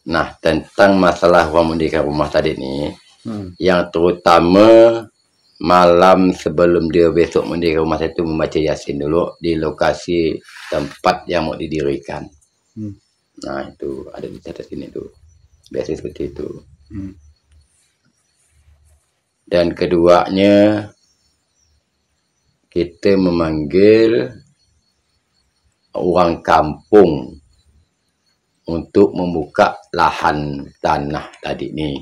Nah, tentang masalah orang mendirikan rumah tadi ni, yang terutama malam sebelum dia besok mendirikan rumah itu membaca Yasin dulu di lokasi tempat yang mau didirikan. Nah, itu ada di catat sini tu. Biasanya seperti itu. Dan keduanya, kita memanggil orang kampung untuk membuka lahan tanah tadi ni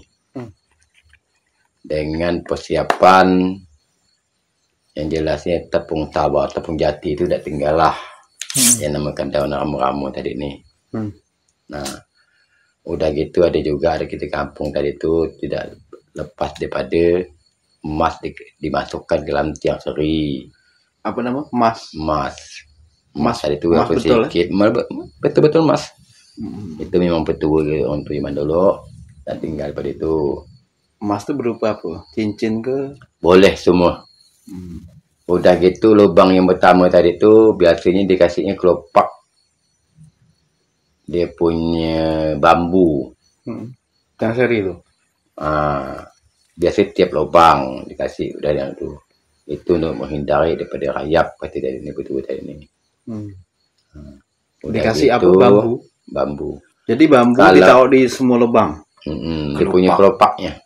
dengan persiapan yang jelasnya tepung tabah, tepung jati itu dah tinggal lah yang namakan daun ramu-ramu tadi ni. Nah, udah gitu ada kita kampung tadi tu tidak lepas daripada emas dimasukkan ke dalam tiang seri. Apa nama? Emas tadi tu apa betul sikit betul emas. Itu memang betul orang tu zaman dulu dan tinggal pada itu. Emas tu berupa apa? Cincin ke? Boleh semua. Udah gitu lubang yang pertama tadi tu biasanya dikasihnya kelopak dia punya bambu. Tiang seri tu. Biasa tiap lubang dikasih udah yang tu. Itu untuk menghindari daripada rayap kata dari ni betul tadi ni. Dikasih gitu, apa bambu? Bambu. Jadi bambu ditaruh di semua lubang. Dia punya kelopaknya.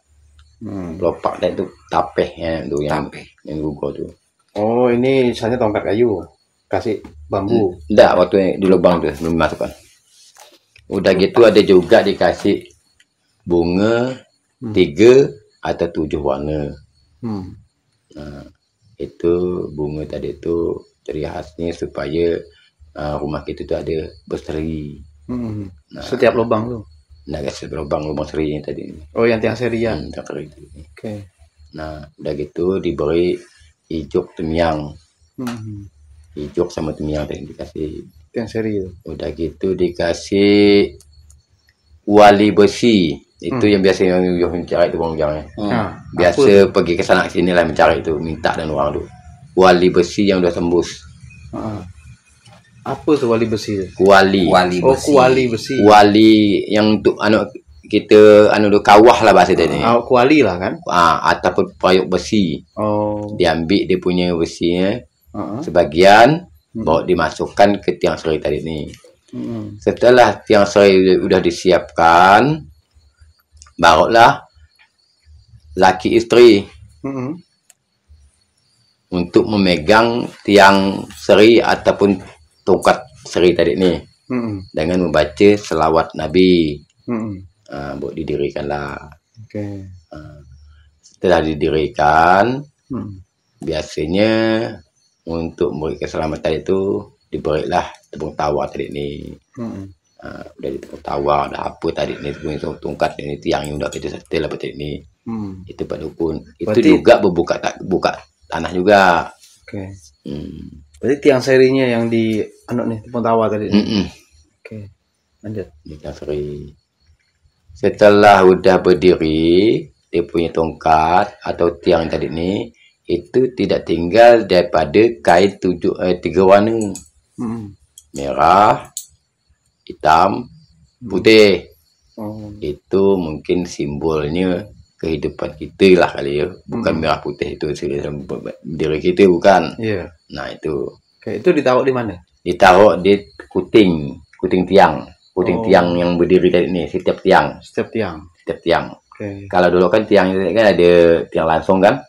Kelopak dan itu tapehnya tu yang gugur tu. Oh, ini misalnya tongkat kayu. Kasih bambu. Enggak, waktu di lubang tu belum dimasukkan. Udah gitu ada juga dikasih bunga 3 atau 7 warna. Nah, itu bunga tadi tu ciri khasnya supaya rumah kita tu ada berseri. Nah, setiap lubang tu. Nak kasih lubang seri tadi. Oh, yang tiang seri ya. Okey. Nah, udah gitu diberi ijuk temyang. Ijuk sama temyang tadi dikasih tiang seri tu. Udah gitu dikasih wali besi. Itu yang biasa yang mencari tu bang. Biasa pergi ke sana sini lah mencari tu, minta dan orang tu. Wali besi yang dah tembus. Apa tu wali besi? Kuali. Kuali besi. Wali yang untuk kita tu kawah lah bahasa dia ni. Kuali lah kan? Ataupun payuk besi. Diambil dia punya besinya. Sebagian bawa dimasukkan ke tiang seri tadi ni. Setelah tiang seri sudah disiapkan, barulah laki isteri untuk memegang tiang seri ataupun tongkat seri tadi ni dengan membaca selawat Nabi. Buat didirikanlah. Setelah didirikan, biasanya untuk memberi keselamatan itu diberilah tepung tawar tadi ni. Udah di tepung tawar, dah apa tadi ni tongkat ini tiang yang udah kita setel apa tadi ni. Itu Pak Dukun. Itu juga buka tanah juga. Berarti tiang serinya yang di tepung tawar tadi. Lanjut. Tiang seri. Setelah udah berdiri, dia punya tongkat atau tiang tadi ni itu tidak tinggal daripada kain 3 warna. Merah, hitam, putih. Itu mungkin simbolnya kehidupan kita lah kali ya. Bukan merah putih itu diri kita bukan. Nah itu. Itu ditaruh di mana? Ditaruh di kuting tiang. Tiang yang berdiri tadi ni, setiap tiang. Kalau dulu kan tiang ini kan ada tiang langsung kan.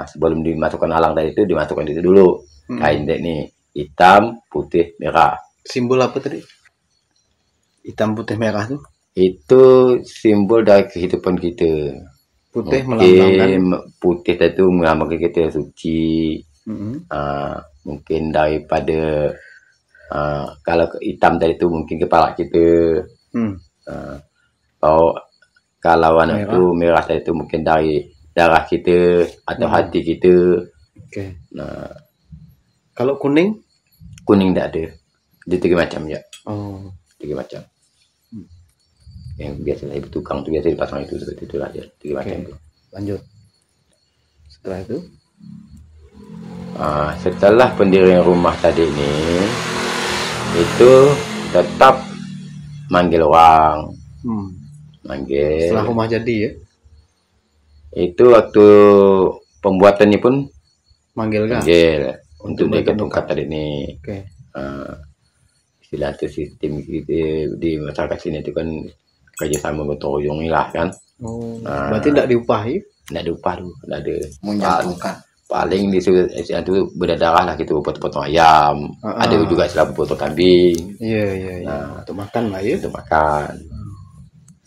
Sebelum dimasukkan alang tadi itu dimasukkan itu dulu. Kain tadi ni hitam, putih, merah. Simbol apa tadi? Hitam, putih, merah tu? Itu simbol dari kehidupan kita. Putih melambangkan. Putih itu melambangkan kita suci. Mungkin daripada kalau hitam tadi itu mungkin kepala kita. Kalau warna itu merah tadi itu mungkin dari darah kita atau hati kita. Nah, kalau kuning? Kuning tidak ada. Dia 3 macam ya. 3 macam. Yang biasa ibu tukang tu biasa dipasang itu seperti itu aja. 3 macam tu. Lanjut. Setelah itu? Setelah pendirian rumah tadi ni, itu tetap manggil orang. Manggil. Setelah rumah jadi ya. Itu waktu pembuatannya pun Manggil kan? manggil untuk bagi dia tongkat tadi ini. Oke. Istilah itu sistem di masyarakat sini itu kan kerjasama gotong royong lah kan. Berarti tidak diupahi? Tidak diupah tuh, tidak ada. Menjatuhkan. Paling disuruh itu berdarah lah gitu, potong ayam. Ada juga istilah potong kambing. Iya. Nah, untuk makan lah ya. Untuk makan.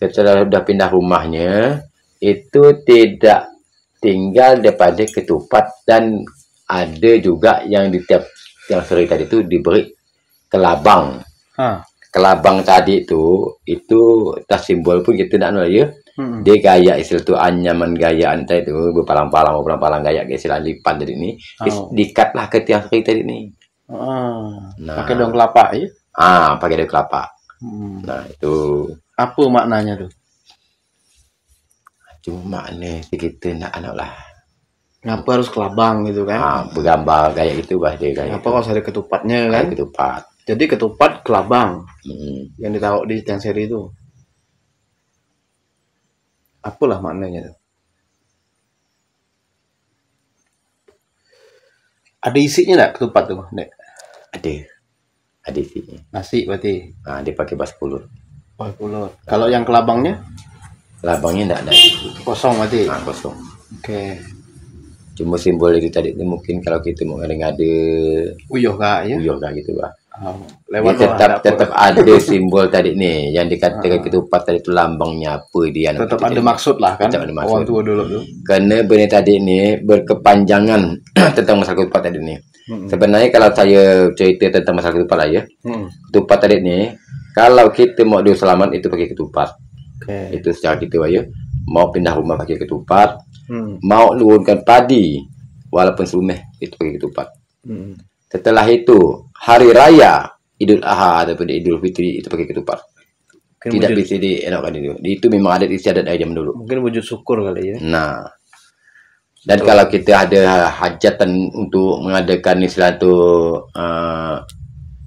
Setelah sudah pindah rumahnya, itu tidak tinggal daripada ketupat, dan ada juga yang di tiap yang seri tadi itu diberi kelabang. Kelabang tadi itu tas simbol pun kita tidak tahu ya. Dia gaya istilah itu anyaman gayaan tadi itu berpalang-palang gaya istilah lipan tadi ini dikatlah ke tiang seri tadi ini. Nah, pakai daun kelapa ya? Pakai daun kelapa. Nah, itu apa maknanya tuh? Cuma makna kita nak anak lah. Ngapa harus kelabang gitu kan? Bergambar gaya gitu bah dia gaya. Apa kalau ada ketupatnya kan? Ketupat. Jadi ketupat kelabang yang ditaruh di tiang seri itu. Apalah maknanya tuh? Ada isinya enggak ketupat tuh, Dek? Ada isinya. Nasi berarti. Dia pakai bas pulut. Bas pulut. Kalau yang kelabangnya? Kelabangnya enggak ada. Kosong berarti. Kosong. Oke. Cuma simbol itu tadi itu mungkin kalau kita mau ngade-ngade uyuh kak ya? Uyuh kak gitu bah. Lewat tetap ada simbol tadi nih yang dikatakan ketupat tadi itu lambangnya apa dia. Tetap ada maksud lah kan? Tetap ada maksud. Orang tua dulu tuh. Karena benih tadi ini berkepanjangan tentang masalah ketupat tadi ini. Sebenarnya kalau saya cerita tentang masalah ketupat lah ya. Ketupat tadi ini kalau kita mau dius selamat itu pakai ketupat. Itu secara gitu ya. Mau pindah rumah pakai ketupat. Mau nurunkan padi walaupun sumeh itu pakai ketupat. Setelah itu hari raya Idul Adha ataupun Idul Fitri itu pakai ketupat. Tidak bisa dienakkan itu. Itu memang adat istiadat dari zaman dulu. Mungkin wujud syukur kali ya. Nah, dan kalau kita ada hajatan untuk mengadakan istilah itu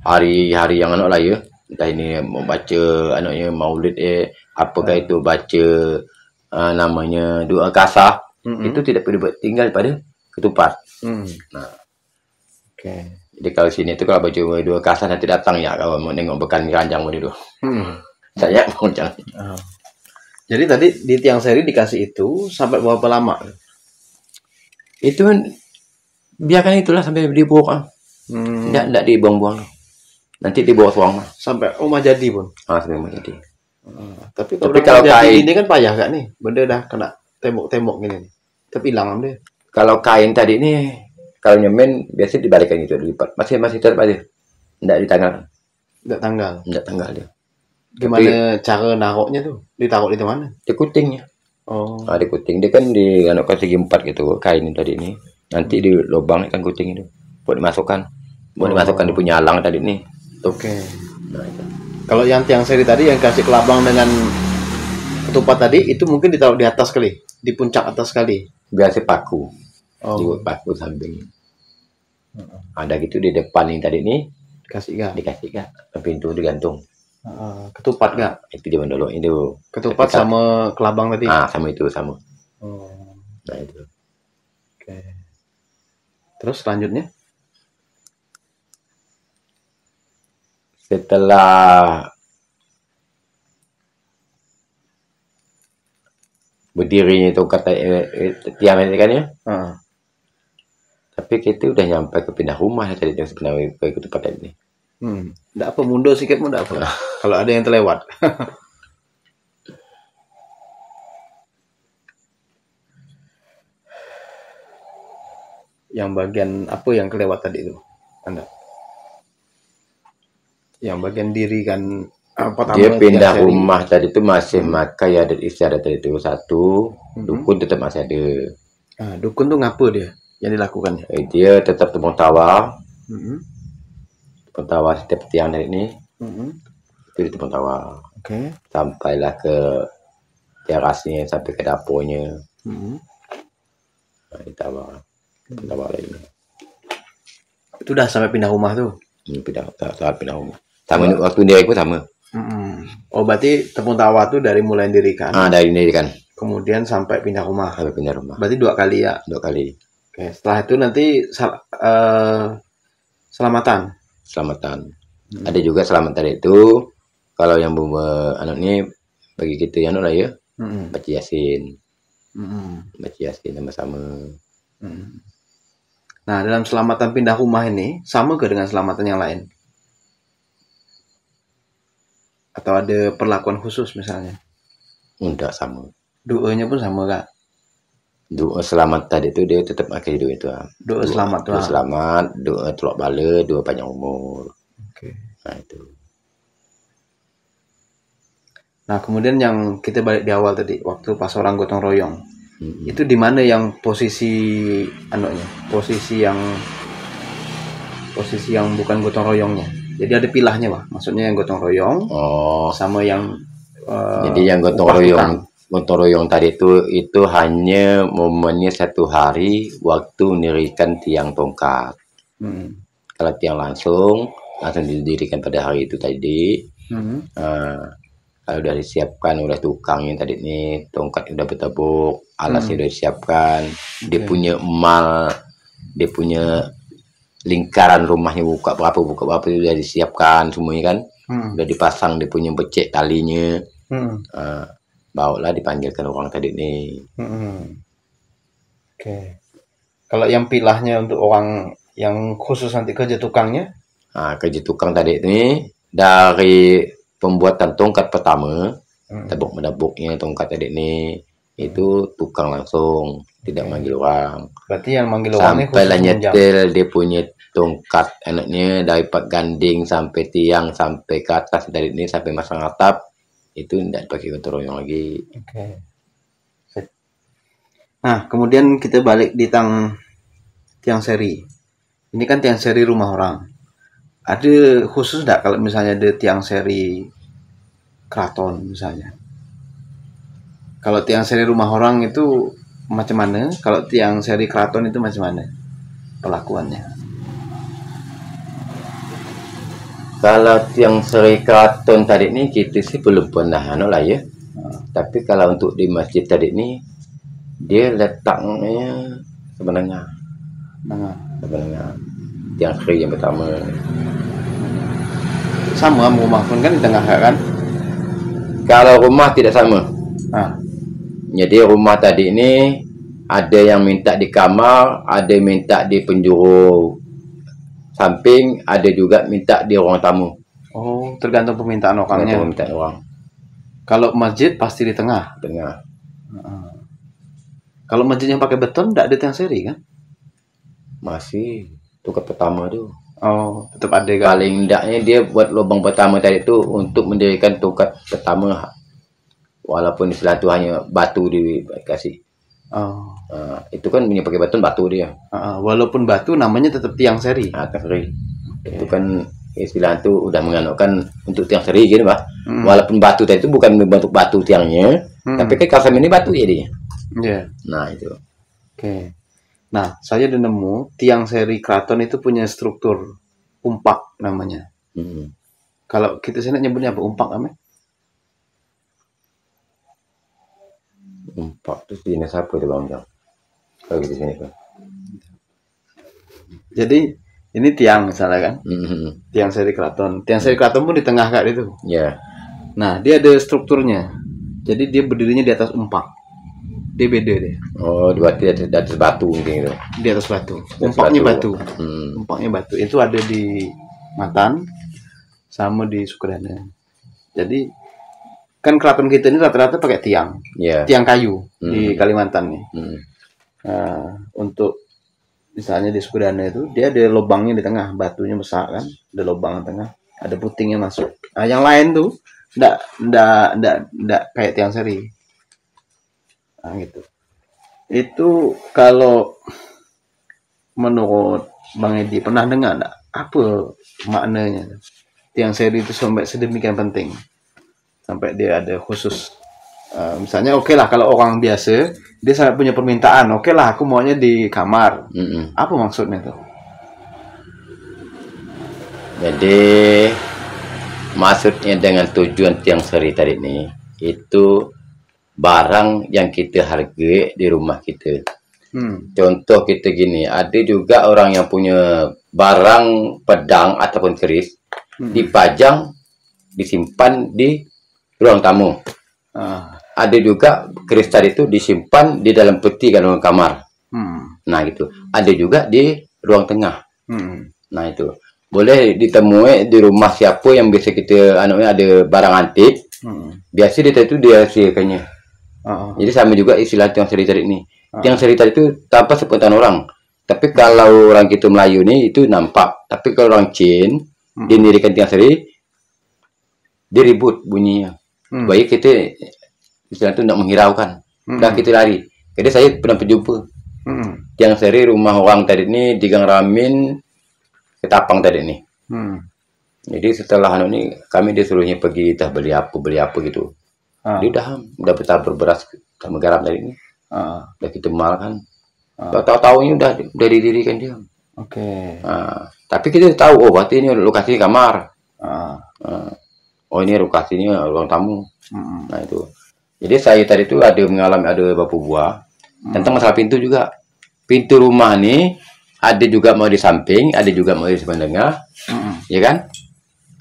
hari-hari yang anak lah ya. Entah ini mau baca anaknya maulid apakah itu baca namanya doa kasah. Itu tidak perlu tinggal pada ketupat. Nah, jadi kalau sini itu kalau baju dua kasar nanti datang ya kalau mau nengok bekan keranjang itu. Saya mau jangan. Jadi tadi di tiang seri dikasih itu sampai berapa lama? Itu biarkan itulah sampai dibuang. Tidak dibuang-buang. Nanti dibawa suang. Sampai rumah jadi pun. Sampai rumah jadi. Tapi kalau kain ini kan payah gak nih? Benda dah kena tembok-tembok gini nih. Tapi hilang deh. Kalau kain tadi ini kalau nyemen biasa dibalikan gitu dilipat. Masih tetap aja. Enggak ditanggal. Enggak tanggal dia. Gimana cara naroknya tuh? Ditaruh di mana? Di kutingnya. Di kuting. Dia kan di segi 4 gitu kain tadi ini. Nanti di lubang kan kuting itu. Buat dimasukkan. Di punya alang tadi ini. Oke. Nah, itu. Kalau yang tiang seri tadi yang kasih kelabang dengan ketupat tadi itu mungkin ditaruh di atas kali, di puncak atas kali. Biasa paku. Juga paku samping. Ada gitu di depan ini tadi nih. Dikasih gak? Pintu digantung. Ketupat gak? Itu zaman dulu itu. Ketupat sama kelabang tadi? Sama itu sama. Nah itu. Oke. Terus selanjutnya? Setelah berdirinya itu kata tiang ini kan ya. Tapi kita udah nyampe ke pindah rumah ya tadi yang sebenarnya ke ketupat ini. Nggak apa mundur sikit pun nggak apa. Kalau ada yang terlewat. Yang bagian apa yang kelewat tadi itu? Anda? Yang bagian diri kan dia pindah rumah tadi itu masih makai adat istiadat tadi itu satu. Dukun tetap masih ada. Dukun tuh ngapa dia yang dilakukan? Dia tetap tepung tawa. Tepung tawa setiap tiang dari ini. Itu di tepung tawa. Sampailah ke terasnya sampai ke dapurnya. Tawa lagi. Itu udah sampai pindah rumah tuh. Saat pindah rumah. Sama waktu dia ikut sama. Oh, berarti tepung tawa tuh dari mulai didirikan, Dari ini kan kemudian sampai pindah rumah. sampai pindah rumah. Berarti 2 kali ya. 2 kali. Oke, setelah itu nanti selamatan. Selamatan. Ada juga selamatan itu kalau yang anak ini bagi kita yang lah ya. Baca Yasin. Baca Yasin sama-sama. Nah, dalam selamatan pindah rumah ini sama ke dengan selamatan yang lain? Atau ada perlakuan khusus misalnya? Enggak sama. Doanya pun sama kak? Doa selamat tadi itu dia tetap pakai doa itu. Doa selamat doa selamat, doa telok bala, doa panjang umur. Oke. Nah itu. Nah, kemudian yang kita balik di awal tadi, waktu pas orang gotong royong. Itu di mana yang posisi posisi yang bukan gotong royongnya. Jadi ada pilahnya, Pak. Maksudnya yang gotong royong sama yang jadi yang gotong royong tadi itu hanya momennya 1 hari waktu mendirikan tiang tongkat. Kalau tiang langsung didirikan pada hari itu tadi. Kalau udah disiapkan udah tukangnya tadi nih, tongkat udah bertepuk, alasnya udah disiapkan, dia punya emal, dia punya lingkaran rumahnya buka berapa udah disiapkan semuanya kan, udah dipasang, dia punya becek talinya, barulah dipanggilkan orang tadi nih. Oke. Kalau yang pilahnya untuk orang yang khusus nanti kerja tukangnya? Kerja tukang tadi ini dari pembuatan tongkat pertama, tabuk menabuknya tongkat tadi ini, itu tukang langsung, tidak manggil orang. Berarti yang manggil orang sampai lah nyetel dia punya tongkat enaknya dari pak ganding sampai tiang sampai ke atas dari ini sampai masang atap itu tidak pakai gotong royong lagi. Oke. Nah, kemudian kita balik di tiang seri. Ini kan tiang seri rumah orang. Ada khusus enggak kalau misalnya ada tiang seri keraton misalnya? Kalau tiang seri rumah orang itu macam mana? Kalau tiang seri keraton itu macam mana perlakuannya? Kalau tiang seri keraton tadi ini kita sih belum pernah lah ya. Tapi kalau untuk di masjid tadi ini dia letaknya sebenarnya tiang seri yang pertama. Sama rumah pun kan di tengah kan? Kalau rumah tidak sama. Jadi rumah tadi ini ada yang minta di kamar, ada yang minta di penjuru samping, ada juga minta di ruang tamu. Oh, tergantung permintaan orangnya. Permintaan orang. Kalau masjid pasti di tengah. Kalau masjid yang pakai beton tidak ada tiang seri kan? Masih tukar pertama tuh. Oh, tetap ada kan? Paling tidaknya dia buat lubang pertama tadi itu untuk mendirikan tongkat pertama. Walaupun istilah itu hanya batu dikasih. Itu kan punya pakai beton batu dia. Walaupun batu namanya tetap tiang seri. Tiang seri. Itu kan istilah itu udah menganukkan untuk tiang seri gitu, Pak. Walaupun batu tadi itu bukan bentuk batu tiangnya, tapi kan kalau ini batu jadinya. Nah, itu. Oke. Nah, saya udah nemu tiang seri keraton itu punya struktur umpak namanya. Kalau kita sini nyebutnya apa? Umpak namanya? Umpak terus jenis apa itu Bang? Kalau di sini kan. Jadi ini tiang misalnya kan? Tiang seri keraton. Tiang seri keraton pun di tengah kak itu. Nah, dia ada strukturnya. Jadi dia berdirinya di atas umpak. Dia beda deh. Oh, di atas batu mungkin itu. Di atas batu. Umpaknya batu. Umpaknya batu. Itu ada di Matan sama di Sukadana. Jadi kan keraton kita ini rata-rata pakai tiang. Tiang kayu di Kalimantan nih. Untuk misalnya di Sukadana itu dia ada lubangnya di tengah, batunya besar kan, ada lubang di tengah, ada putingnya masuk. Nah, yang lain tuh enggak kayak tiang seri. Nah, gitu. Itu kalau menurut Bang Edi pernah dengar enggak apa maknanya tiang seri itu sampai sedemikian penting sampai dia ada khusus? Misalnya oke lah kalau orang biasa dia sangat punya permintaan, oke lah aku maunya di kamar. Apa maksudnya tuh? Jadi Maksudnya dengan tujuan tiang seri tadi ini, itu barang yang kita hargai di rumah kita. Contoh kita gini, ada juga orang yang punya barang pedang ataupun keris, dipajang, disimpan di ruang tamu. Ada juga keris tadi itu disimpan di dalam peti dalam kamar. Nah gitu. Ada juga di ruang tengah. Nah itu boleh ditemui di rumah siapa yang biasa kita ada barang antik. Biasa dia itu dia hasilkannya. Jadi sama juga istilah tiang seri tadi ini. Tiang seri tadi itu tanpa sepengetahuan orang. Tapi kalau orang kita Melayu nih itu nampak. Tapi kalau orang Cina didirikan tiang seri, dia ribut bunyinya. Baik kita istilah itu tidak menghiraukan. Udah kita lari. Jadi saya pernah berjumpa tiang seri rumah orang tadi ini di Gang Ramin Ketapang tadi ini. Jadi setelah ini kami disuruhnya pergi beli apa gitu. Dia udah bertabur beras sama garam tadi ini. Udah kita mal kan. Tahu-tahu ini udah didirikan dia. Tapi kita tahu berarti ini lokasi kamar. Oh ini lokasinya ruang tamu. Nah itu. Jadi saya tadi itu ada bapu buah tentang masalah pintu juga. Pintu rumah nih ada juga mau di samping, ada juga mau di sebelah tengah, ya kan?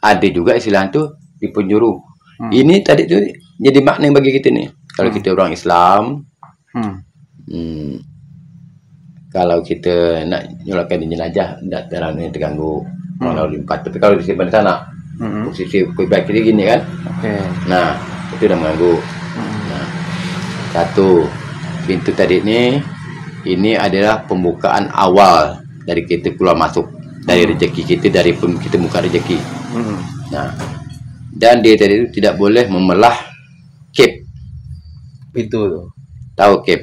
Ada juga istilah itu di penjuru. Ini tadi itu jadi makna bagi kita nih. Kalau kita orang Islam, kalau kita nak nyolakan jenazah, tidak terlalu terganggu orang lalu limpat. Tapi kalau di sebelah sana, posisi kiblat kiri gini kan? Nah itu udah mengganggu. Nah, satu pintu tadi ini adalah pembukaan awal dari kita keluar masuk dari rezeki kita, dari kita buka rezeki. Nah, dan dia tadi itu tidak boleh memelah kep Pintu tuh. Tahu kep?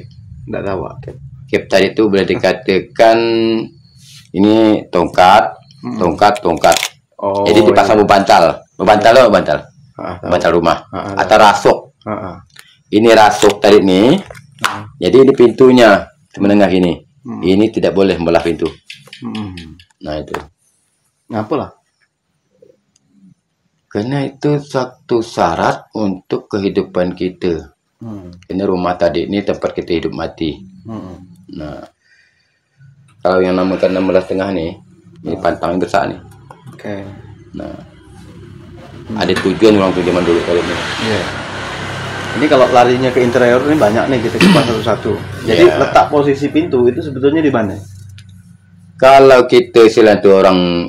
Tidak tahu kep. Kep tadi itu boleh dikatakan ini tongkat. Jadi dipasang bantal rumah atau rasuk. Ini rasuk tadi nih. Jadi ini pintunya menengah ini. Ini tidak boleh membelah pintu. Nah itu. Ngapa lah? Karena itu satu syarat untuk kehidupan kita. Ini rumah tadi ini tempat kita hidup mati. Nah, kalau yang namakan 16,5 nih, ini pantang besar nih. Nah, ada tujuan orang tuh zaman dulu kali ini. Ini kalau larinya ke interior ini banyak nih, kita kupas satu-satu. Jadi letak posisi pintu itu sebetulnya di mana? Kalau kita istilah itu orang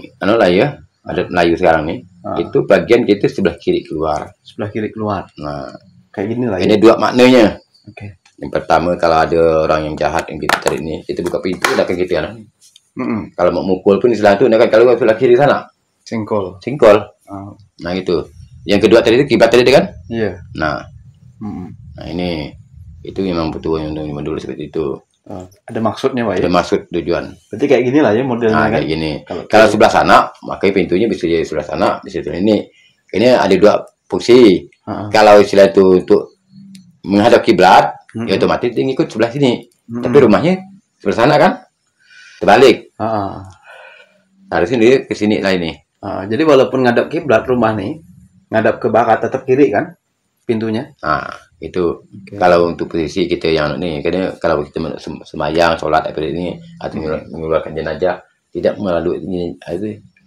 adat Melayu sekarang nih, itu bagian kita sebelah kiri keluar. Sebelah kiri keluar. Nah, kayak gini lah. Ini dua maknanya. Yang pertama kalau ada orang yang jahat yang kita cari ini, kita buka pintu udah kayak gitu ya. Kalau mau mukul pun istilah itu, kalau sebelah kiri sana. Singkol. Nah itu. Yang kedua tadi itu kiblat tadi kan? Iya. Nah ini itu memang betul yang dulu seperti itu. Ada maksudnya Pak ya? Ada maksud tujuan. Berarti kayak gini lah ya modelnya. Kayak gini. Kalau sebelah sana, makanya pintunya bisa jadi sebelah sana, bisa sebelah ini. Ini ada dua fungsi. Kalau istilah itu untuk menghadap kiblat, ya otomatis dia ngikut sebelah sini. Tapi rumahnya sebelah sana kan? Terbalik. Harusnya dia ke sini lah ini. Jadi walaupun ngadap kiblat rumah nih, ngadap ke barat tetap kiri kan pintunya. Itu kalau untuk posisi kita yang ini, karena kalau kita sembahyang, sholat ini atau mengeluarkan jenazah tidak melalui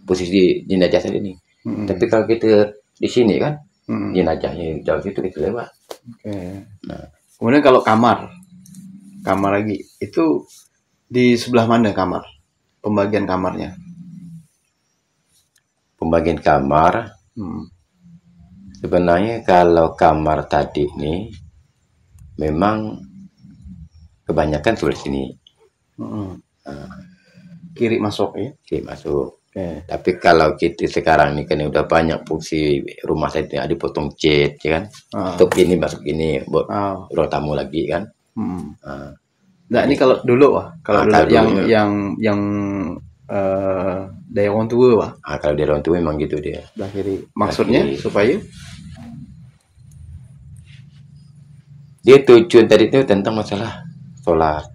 posisi jenazah saja ini. Tapi kalau kita di sini kan jenazahnya jauh situ kita lewat. Nah, kemudian kalau kamar lagi itu di sebelah mana kamar? Pembagian kamarnya? Pembagian kamar. Sebenarnya kalau kamar tadi ini memang kebanyakan sebelah sini. Kiri masuk ya? Kiri masuk. Tapi kalau kita sekarang ini kan udah banyak fungsi rumah saya ada potong cat, ya kan? Untuk ini masuk ini buat ruang tamu lagi kan? Nah ini kalau dulu kalau dulu yang dari orang tua kalau dari orang tua memang gitu dia. Sebelah kiri. Maksudnya supaya dia tujuan tadi itu tentang masalah sholat.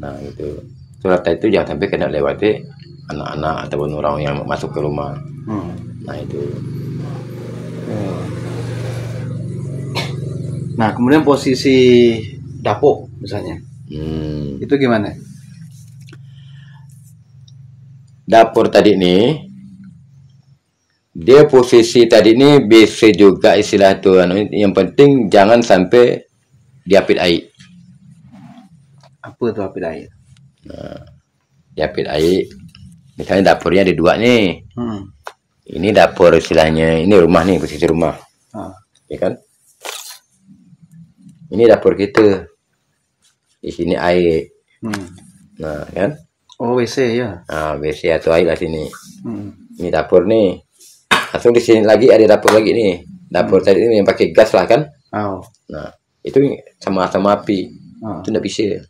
Nah itu sholat itu jangan sampai kena lewati anak-anak ataupun orang yang masuk ke rumah. Nah itu Nah, kemudian posisi dapur misalnya, itu gimana? Dapur tadi nih, dia posisi tadi ini bisa juga istilah tuh, yang penting jangan sampai diapit air. Apa itu api air? Diapit air, misalnya dapurnya ada dua nih. Ini dapur istilahnya, ini rumah nih, posisi rumah, ya kan? Ini dapur kita, di sini air, nah kan? Oh, WC ya? Nah, WC atau air lah sini. Ini dapur nih, langsung di sini lagi ada dapur lagi nih. Dapur tadi ini yang pakai gas lah kan? Nah, itu sama-sama api, itu nggak bisa.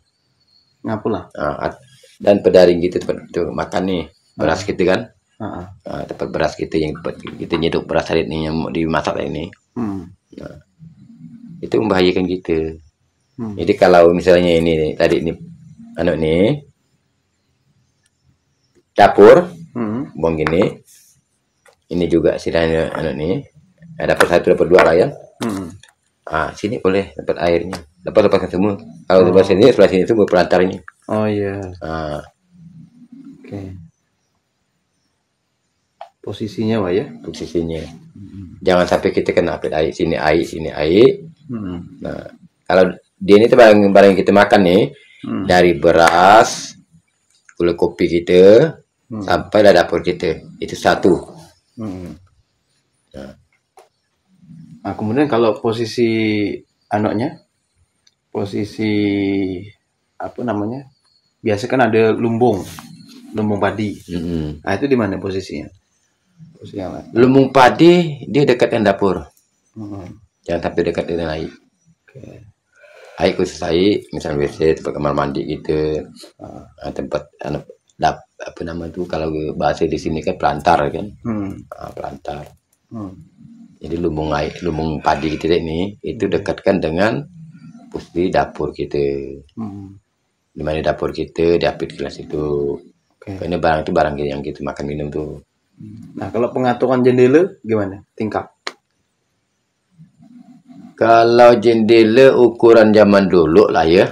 Ngapalah? Nah, dan pedaring gitu tempat itu makan nih, beras gitu kan? Nah, tempat beras gitu yang kita nyeduk beras tadi nih yang mau dimasak ini. Nah, itu membahayakan gitu. Jadi kalau misalnya ini tadi ini nih dapur buang gini, ini juga istilahnya nih dapur satu dapur dua lah ya. Sini boleh dapat airnya, lepaskan semua. Kalau sebelah sini itu pelantarnya. Oh iya. Posisinya Pak ya? Posisinya jangan sampai kita kena air, sini air. Nah, kalau dia ini tuh barang kita makan nih, dari beras, gula kopi kita, sampai dari dapur kita, itu satu. Nah, kemudian kalau posisi anaknya, posisi apa namanya? Biasa kan ada lumbung padi. Nah, itu di mana posisinya? Lumbung padi dia dekat dengan dapur. Jangan sampai dekat dengan air. Air khusus air, misalnya WC, tempat kamar mandi gitu, tempat apa nama itu kalau bahasa di sini kan pelantar kan, pelantar. Jadi lumbung padi kita ini itu dekatkan dengan posisi dapur kita. Di mana dapur kita diapit gelas itu. Karena barang itu barang yang kita makan minum tuh. Nah, kalau pengaturan jendela gimana? Tingkap? Kalau jendela ukuran zaman dulu lah ya,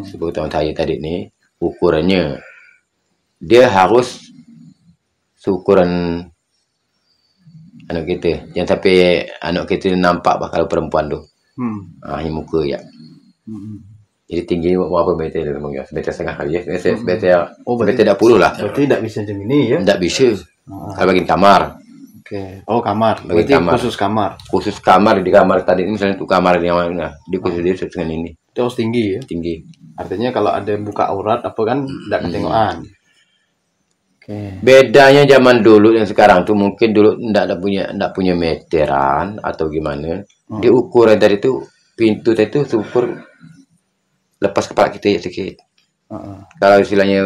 sebutkan saya tadi nih, ukurannya dia harus seukuran anak kita, jangan sampai anak kita nampak kalau perempuan tuh, ini muka ya. Jadi tinggi berapa meter? Meter setengah kali ya, meter 30 lah. Berarti tidak bisa jam ini ya? Tidak bisa. Kalau bagian kamar. Oh, kamar. Berarti khusus kamar. Khusus kamar, di kamar tadi ini misalnya untuk kamar yang mana, di khusus dia dengan ini. Terus tinggi ya? Tinggi. Artinya kalau ada buka aurat apa kan tidak ketengokan. Bedanya zaman dulu dan sekarang tuh mungkin dulu enggak punya meteran atau gimana. Di ukuran dari itu pintu tadi itu ukur lepas kepala kita ya sedikit. Kalau istilahnya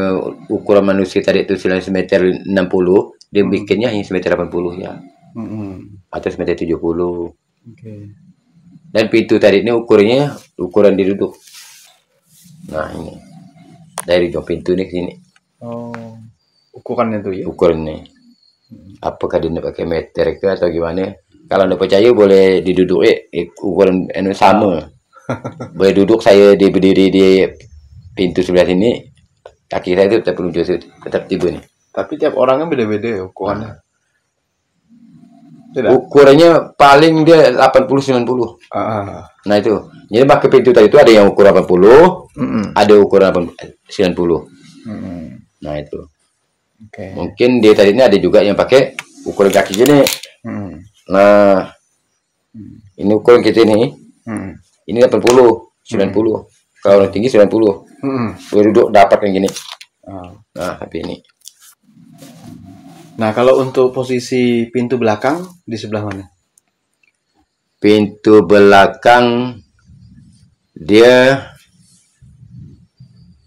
ukuran manusia tadi itu istilahnya semeter 60, dia bikinnya hanya semeter 80 ya. Atau semeter 70. Dan pintu tadi ini ukuran diduduk. Nah, ini. Dari ujung pintu ini ke sini. Ukurannya tuh ya? Ukurannya. Apakah dia pakai meter ke atau gimana? Kalau anda percaya boleh diduduk ukuran sama. Boleh duduk saya berdiri di pintu sebelah sini, kaki saya itu tetap tiba nih. Tapi tiap orang kan beda-beda ukurannya. Ukurannya paling dia 80-90. Nah itu. Jadi pakai pintu tadi itu ada yang ukuran 80, ada ukuran 90. Nah itu. Mungkin dia tadi ini ada juga yang pakai ukuran kaki gini. Nah, ini ukuran kita ini. Ini 80, 90. Kalau tinggi 90. Boleh duduk dapat yang gini. Nah, tapi ini. Nah, kalau untuk posisi pintu belakang di sebelah mana? Pintu belakang dia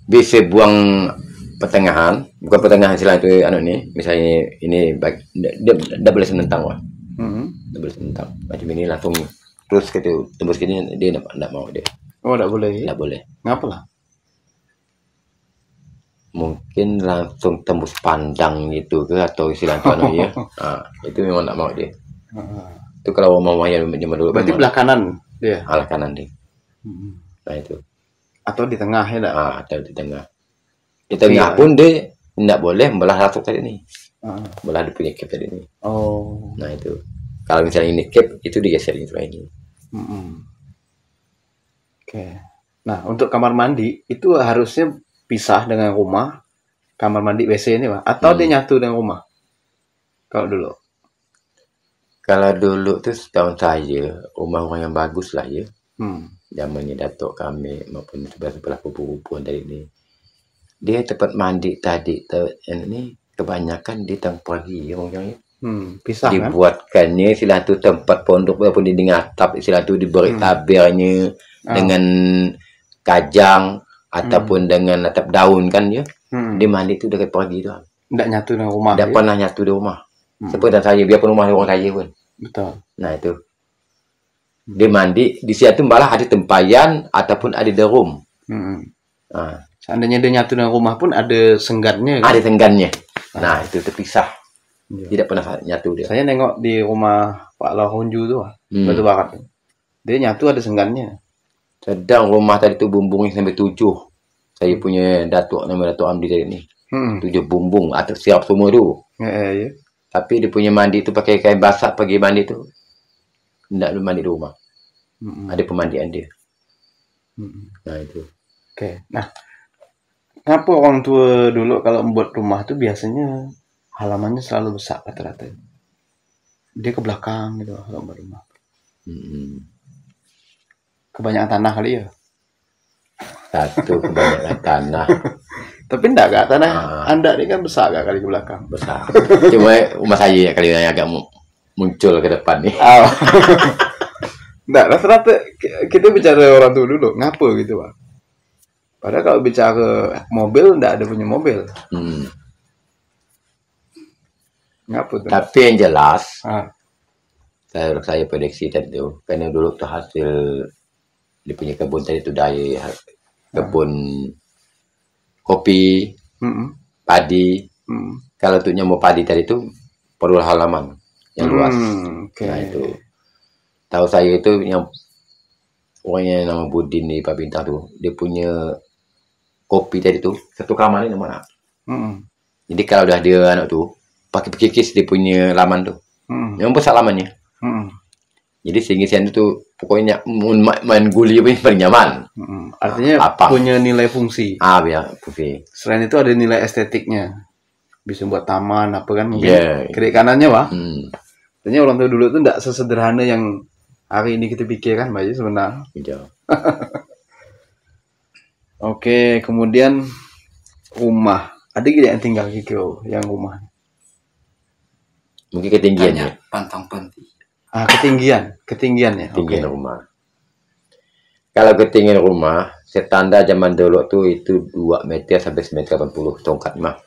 bisa buang pertengahan, bukan pertengahan silang itu ini. Misalnya ini dia boleh senentang wah. Dia boleh senentang. Macam ini langsung terus gitu tembus gini dia enggak mau dia. Oh, enggak boleh. Enggak boleh. Ngapa lah? Mungkin langsung tembus pandang gitu ke atau istilahnya ya. Itu memang enggak mau dia. Itu kalau rumah yang zaman dulu. Berarti belah kanan dia. Arah kanan dia. Nah itu. Atau di tengah ya enggak? Atau di tengah. Di tengah pun dia tidak boleh membelah rasuk tadi nih. Belah dia punya cap tadi nih. Oh. Nah itu. Kalau misalnya ini cap, itu digeser itu ini. Oke. Nah, untuk kamar mandi itu harusnya pisah dengan rumah, kamar mandi WC ini, Pak. Atau dia nyatu dengan rumah? Kalau dulu. Kalau dulu tuh setahun saya, rumah-rumah yang bagus lah ya. Zamannya datuk kami maupun sebelah pupu-pupuan dari ini. Dia tempat mandi tadi ini kebanyakan di tempat orang pisah dibuatkannya istilah tu tempat pondok walaupun dinding atap istilah tu diberi tabirnya dengan kajang ataupun dengan atap daun kan ya. Dia mandi tu dekat pagi tu. Tidak nyatu dengan rumah. Tidak pernah nyatu di rumah. Seperti saya biarpun rumah orang kaya pun. Betul. Nah itu. Dia mandi di situ malah ada tempayan ataupun ada derum. Seandainya dia nyatu dengan rumah pun ada senggannya. Kan? Ada senggannya. Nah itu terpisah. Tidak pernah nyatu dia. Saya nengok di rumah Pak Lahonju tu, Batu Barat. Dia nyatu ada senggannya. Sedang rumah tadi tu bumbungnya sampai 7. Saya punya datuk nama Datuk Amdi tadi ni. 7 bumbung atau siap semua tu. Ya. Tapi dia punya mandi tu pakai kain basah pergi mandi tu. Tidak mandi di rumah. Ada pemandian dia. Nah itu. Oke. Nah, kenapa orang tua dulu kalau membuat rumah tu biasanya halamannya selalu besar rata-rata? Dia ke belakang gitu kalau membuat rumah. Kebanyakan tanah kali ya? Satu kebanyakan tanah. Tapi enggak kak, tanah Anda ini kan besar gak kali ke belakang? Besar. Cuma rumah saya kali yang agak muncul ke depan nih. Enggak, rata-rata kita bicara orang tua dulu, ngapa gitu Pak? Padahal kalau bicara mobil, enggak ada punya mobil. Ngapa tuh? Tapi yang jelas, saya prediksi tadi tuh, karena dulu tuh hasil dia punya kebun tadi tuh dari kebun kopi, padi. Kalau untuk nyamuk padi tadi itu perlu halaman yang luas. Nah itu. Tahu saya itu yang orangnya nama Budin di Pak Bintang tuh, dia punya kopi tadi tuh satu kamar ini mana. Jadi kalau udah dia anak tuh pakai kikis dia punya laman tuh. Yang besar lamannya. Jadi sehingga itu pokoknya main guli pun paling nyaman. Artinya punya nilai fungsi. Ya, fungsi. Selain itu ada nilai estetiknya. Bisa buat taman apa kan mungkin. Kiri kanannya Pak. Artinya orang tua dulu itu tidak sesederhana yang hari ini kita pikirkan Pak sebenarnya. Oke, kemudian rumah. Ada gak yang tinggal gitu yang rumah? Mungkin ketinggiannya. Pantang-panti. Ketinggiannya. Ketinggian rumah. Kalau ketinggian rumah, standar zaman dulu tuh itu 2 meter sampai 1,80 meter tongkatnya.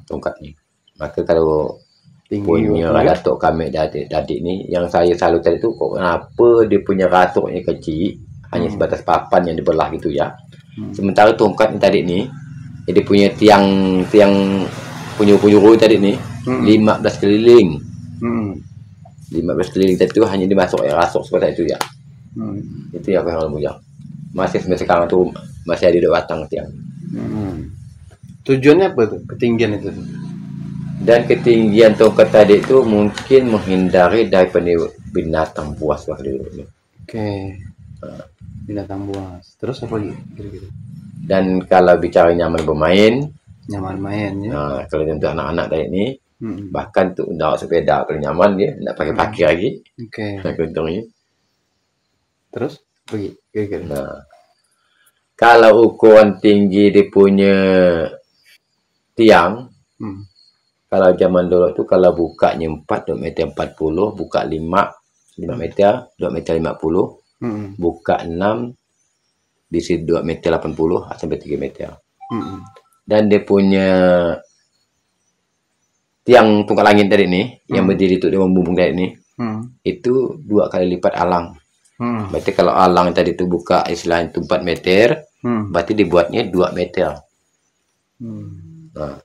Tongkatnya. Maka kalau punya ratuk kami adik ini, yang saya salut tadi itu kok kenapa dia punya ratuknya kecil, hanya sebatas papan yang dibelah gitu ya. Sementara tongkatnya tadi ini, dia punya tiang punya tadi ini 15 keliling. 15 keliling tadi itu hanya dimasuk rasuk seperti itu ya. Itu yang kalau bujang. Masih sampai sekarang tuh masih ada di batang tiang. Tujuannya apa tuh ketinggian itu? Dan ketinggian tongkat tadi itu mungkin menghindari daripada binatang buas waktu dulu. Oke. Binatang buas. Terus apa lagi? Kira-kira. Dan kalau bicara nyaman bermain, nyaman main ya. Nah, kalau untuk anak-anak tadi ini, bahkan tuh naik sepeda kalau nyaman dia, tidak pakai kaki lagi. Untungnya. Terus pergi kira-kira. Nah, kalau ukuran tinggi dia punya tiang, kalau zaman dulu tuh kalau bukanya 2 meter 40, buka 5 meter, 2 meter 50, buka 6, bisa 2 meter 80 sampai 3 meter. Dan dia punya tiang tungkal langit tadi ini, yang berdiri itu dia membumbung tadi ini, itu 2 kali lipat alang. Berarti kalau alang tadi itu buka istilahnya itu 4 meter, berarti dibuatnya 2 meter. Nah.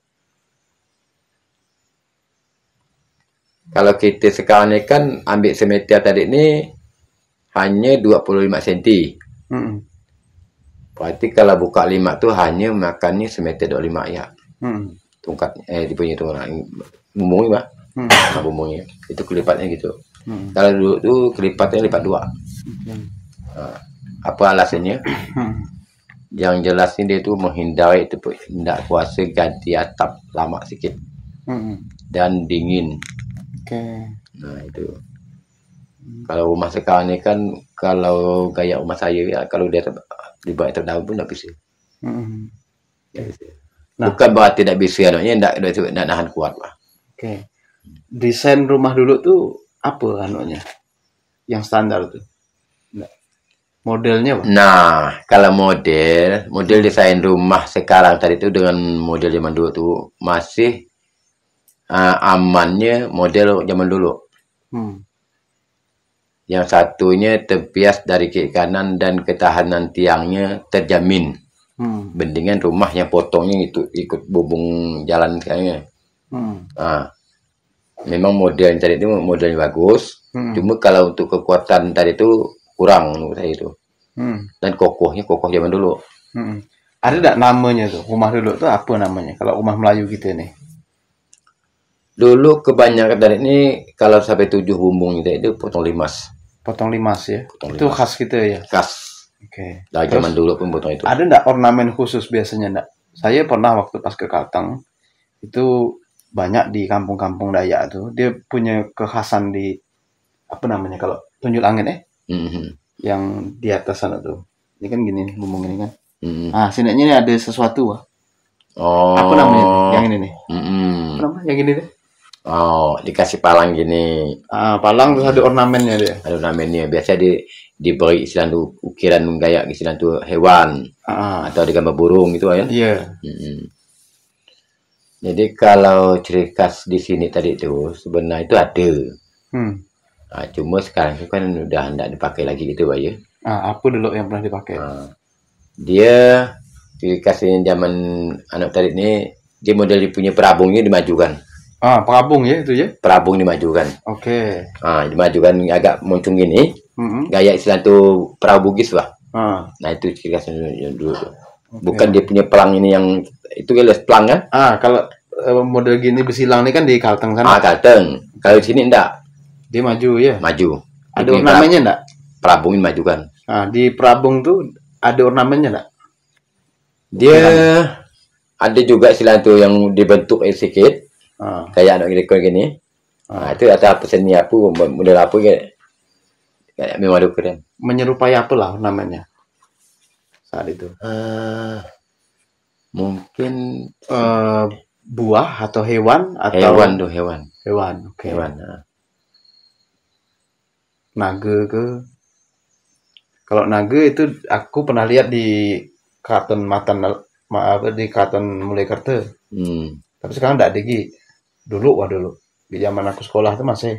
Kalau kita sekarang ni kan ambil semeter tadi ni hanya 25 cm. Berarti kalau buka 5 tu hanya makannya semeter 25 ya. Tungkat dia punya tu bumbung ni bah. Bumbungnya. Itu kelipatnya gitu. Kalau dulu tu kelipatnya lipat 2. Apa alasannya? Yang jelas ni dia tu menghindari itu hendak kuasa ganti atap lama sikit. Dan dingin. Nah itu. Kalau rumah sekarang ni kan, kalau gaya rumah saya ya, kalau dia dibuat terdaun pun tak bisa. Nah, bukan berarti tak bisa, anaknya tak nahan kuat lah. Desain rumah dulu tuh apa anaknya? Yang standar tuh? Modelnya apa? Nah, kalau model desain rumah sekarang tadi itu dengan model zaman dulu tuh masih amannya model zaman dulu. Yang satunya terbias dari kiri kanan dan ketahanan tiangnya terjamin. Bandingan rumah yang potongnya itu ikut bumbung jalan sekarang. Memang model yang tadi itu modelnya bagus. Cuma kalau untuk kekuatan tadi itu kurang menurut saya itu. Dan kokoh zaman dulu. Ada tak namanya tuh? Rumah dulu tuh apa namanya? Kalau rumah Melayu kita nih. Dulu kebanyakan dari ini kalau sampai 7 bumbung itu potong limas. Potong limas ya. Itu khas kita ya. Khas. Dari zaman dulu pun potong itu. Ada enggak ornamen khusus biasanya enggak? Saya pernah waktu pas ke Kalteng itu banyak di kampung-kampung Dayak tuh dia punya kekhasan di apa namanya kalau tunjul angin yang di atas sana tuh. Ini kan gini nih bumbung ini kan. Sini ini ada sesuatu. Apa namanya? Yang ini nih. Apa namanya? Yang ini deh. Dikasih palang gini. Palang terus ada ornamennya dia. Ada ornamennya. Biasa diberi istilah tu ukiran gaya istilah tu hewan atau ada gambar burung gitu ya. Iya. Jadi kalau ciri khas di sini tadi itu sebenarnya itu ada. Cuma sekarang itu kan udah tidak dipakai lagi gitu Pak ya. Apa dulu yang pernah dipakai? Dia ciri khasnya zaman anak tadi ini dia model punya perabungnya dimajukan. Perabung ya itu ya? Perabung dimajukan. Dimajukan agak muncung gini. Gaya istilah tu perahu Bugis lah. Nah itu ciri khasnya dulu. Bukan dia punya pelang ini yang itu les pelang kan? Kalau model gini besilang ini kan di Kalteng sana. Kalteng. Kalau di sini enggak. Dia maju ya? Maju. Ada ornamennya enggak? Perabung dimajukan. Di perabung tuh ada ornamennya enggak? Dia ada juga istilah tu yang dibentuk sedikit. Kayak anak rekor gini. Itu ada seni apa model apa kayak memang ada keren. Menyerupai apa lah namanya saat itu? Mungkin buah atau hewan atau hewan. Hewan. Naga ke? Kalau naga itu aku pernah lihat di Keraton di Keraton Mulyakerta. Tapi sekarang enggak ada lagi. Dulu di zaman aku sekolah itu masih.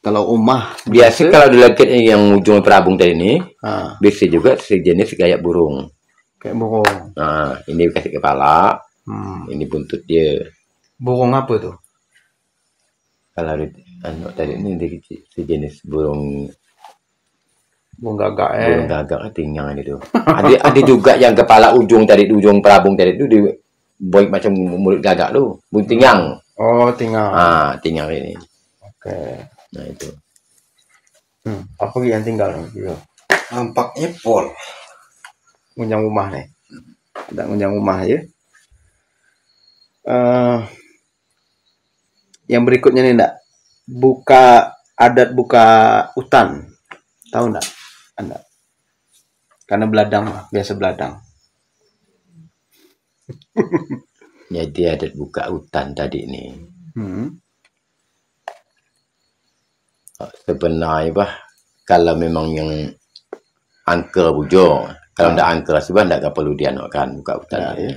Kalau umah biasa kalau dilihat yang ujung perabung tadi ini bisa juga sejenis kayak burung. Kayak burung. Ini kasih kepala, ini buntut dia. Burung apa tuh? Kalau tadi ini sejenis burung. Burung gagak. Burung gagak tinggal itu. Ada juga yang kepala ujung perabung tadi itu dibuat macam mulut gagak tuh, buntingang. Tinggal. Tinggal ini. Nah itu. Apa yang tinggal gitu? Nampaknya pol. Ngunyang rumah nih. Ada ngunyang rumah ya. Yang berikutnya nih enggak? Adat buka hutan. Tahu enggak? Anda. Karena beladang, biasa beladang. Jadi adat buka hutan tadi ini. Sebenarnya kalau memang yang angker bujur, kalau tidak angker sebenarnya tidak perlu dianokkan buka hutan.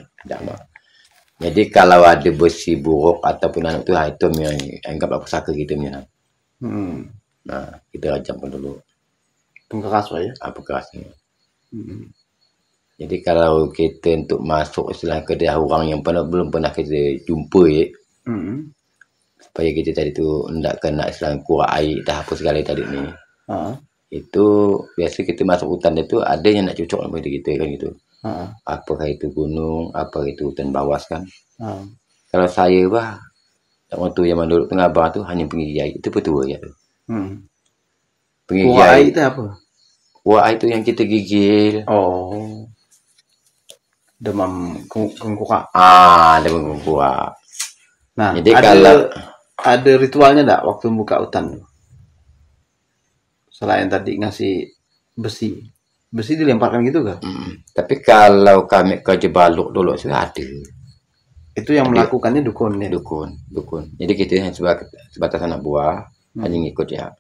Jadi kalau ada besi buruk ataupun anak itu yang anggap apa saka gitu nya. Nah, kita rajamkan dulu. Pengkeras ya? Kerasnya. Jadi kalau kita untuk masuk istilah ke daerah orang yang belum pernah kita jumpa supaya kita tadi tu ndak kena istilah kurang air dah apa segala tadi ni. Heeh. Itu biasa kita masuk hutan itu ada yang nak cocok sama kita kan gitu. Heeh. Apakah itu gunung, apa itu hutan bawas kan. Heeh. Kalau saya bah waktu zaman dulu tengah abang tu hanya pergi kiai itu betul ya tu. Pergi Kuah kiai air itu apa? kuah itu yang kita gigil. Oh, demam kengkukak. Ada kuah. Nah, Jadi ada ritualnya enggak waktu buka hutan? Selain tadi ngasih besi. Besi dilemparkan gitu kan? Tapi kalau kami ke Jebaluk dulu sudah ada. Itu yang melakukannya dukun ya? Dukun. Jadi kita hanya sebatas anak buah, hanya ngikut ya.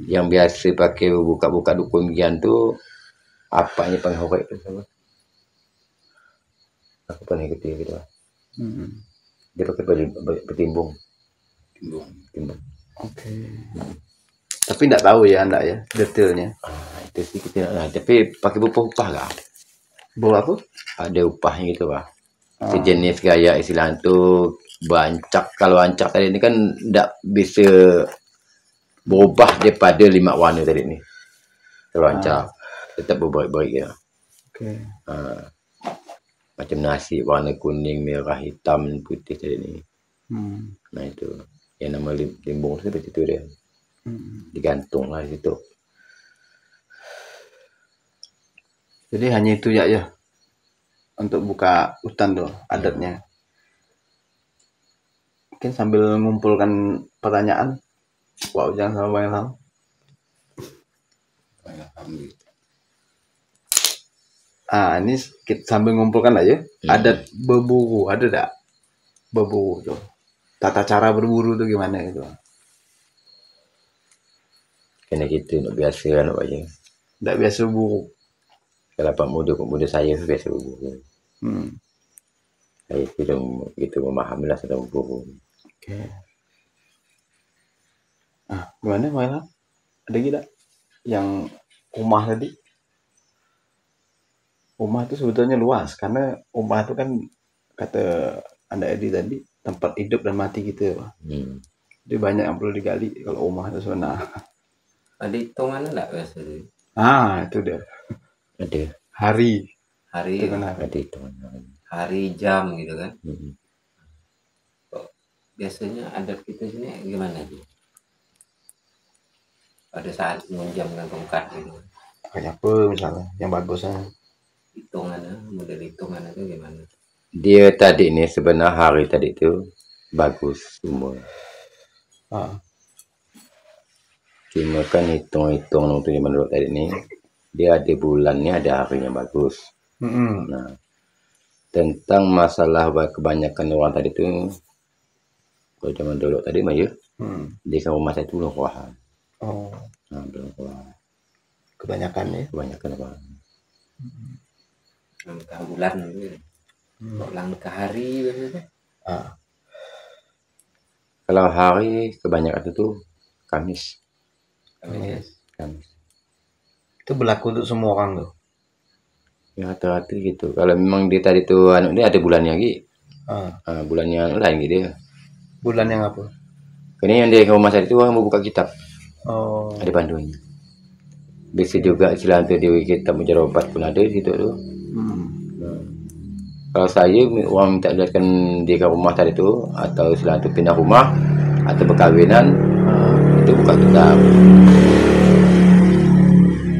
Yang biasa pakai buka-buka dukun gian tu apanya penghorek tu sama. Aku pernah ikut dia gitu. Dia pakai bertimbung. Timbung. Oke. Tapi enggak tahu ya Anda ya detailnya. Itu sih kita nak. Tapi pakai upah lah. Bawa apa? Ada upahnya gitu lah. Sejenis gaya istilah tu bancak. Kalau ancak tadi ni kan enggak bisa berubah daripada 5 warna tadi ni. Kalau ancak tetap berbaik-baik ya. Oke. Macam nasi warna kuning, merah, hitam, putih tadi ni. Nah itu yang nama limbung tu seperti itu dia. Digantung lah di situ. Jadi hanya itu ya untuk buka hutan tuh adatnya. Mungkin sambil mengumpulkan pertanyaan. Wow, jangan sama banyak hal. Ini kita sambil mengumpulkan aja. Adat berburu ada enggak? Berburu tuh. Tata cara berburu tuh gimana gitu? Kena kita nak biasa nak baca. Enggak biasa berburu. Kalau pemuda saya biasa berburu. Saya kita memahamilah sedang berburu. Oke. Gimana Maila? Ada tidak yang rumah tadi? Rumah itu sebetulnya luas karena rumah itu kan kata Anda Edi tadi tempat hidup dan mati gitu. Jadi banyak yang perlu digali kalau rumah itu sebenarnya. Ada hitungannya enggak biasa? Itu dia. Ada. Hari Itu kan Ada hitungan. hari jam gitu kan. Biasanya adat kita sini gimana sih? Pada saat menjamkan tongkat gitu. Kayak apa misalnya yang bagusnya? Model hitungannya itu gimana? Dia tadi ni sebenarnya hari tadi tu bagus semua. Cuma kan hitung-hitung untuk yang menurut tadi ni dia ada bulannya, ada harinya bagus. Nah, tentang masalah kebanyakan orang tadi tu kalau zaman dulu tadi mah ya, di rumah saya tu belum kuah. Belum kuah. Kebanyakan ya? Kebanyakan orang. Langkah bulan gitu. Langkah hari biasanya. Kalau hari kebanyakan itu Kamis. Itu berlaku untuk semua orang tuh. Ya rata-rata gitu. Kalau memang dia tadi tu dia ada bulannya lagi. Bulannya lain gitu dia. Bulan yang apa? Ini yang dia ke rumah saya itu orang membuka kitab. Ada panduannya. Bisa juga istilah tu dia kitab mujarobat pun ada di situ tu. Kalau saya orang minta lihatkan dia ke rumah tadi tu atau istilah tu pindah rumah atau perkahwinan itu buka kitab.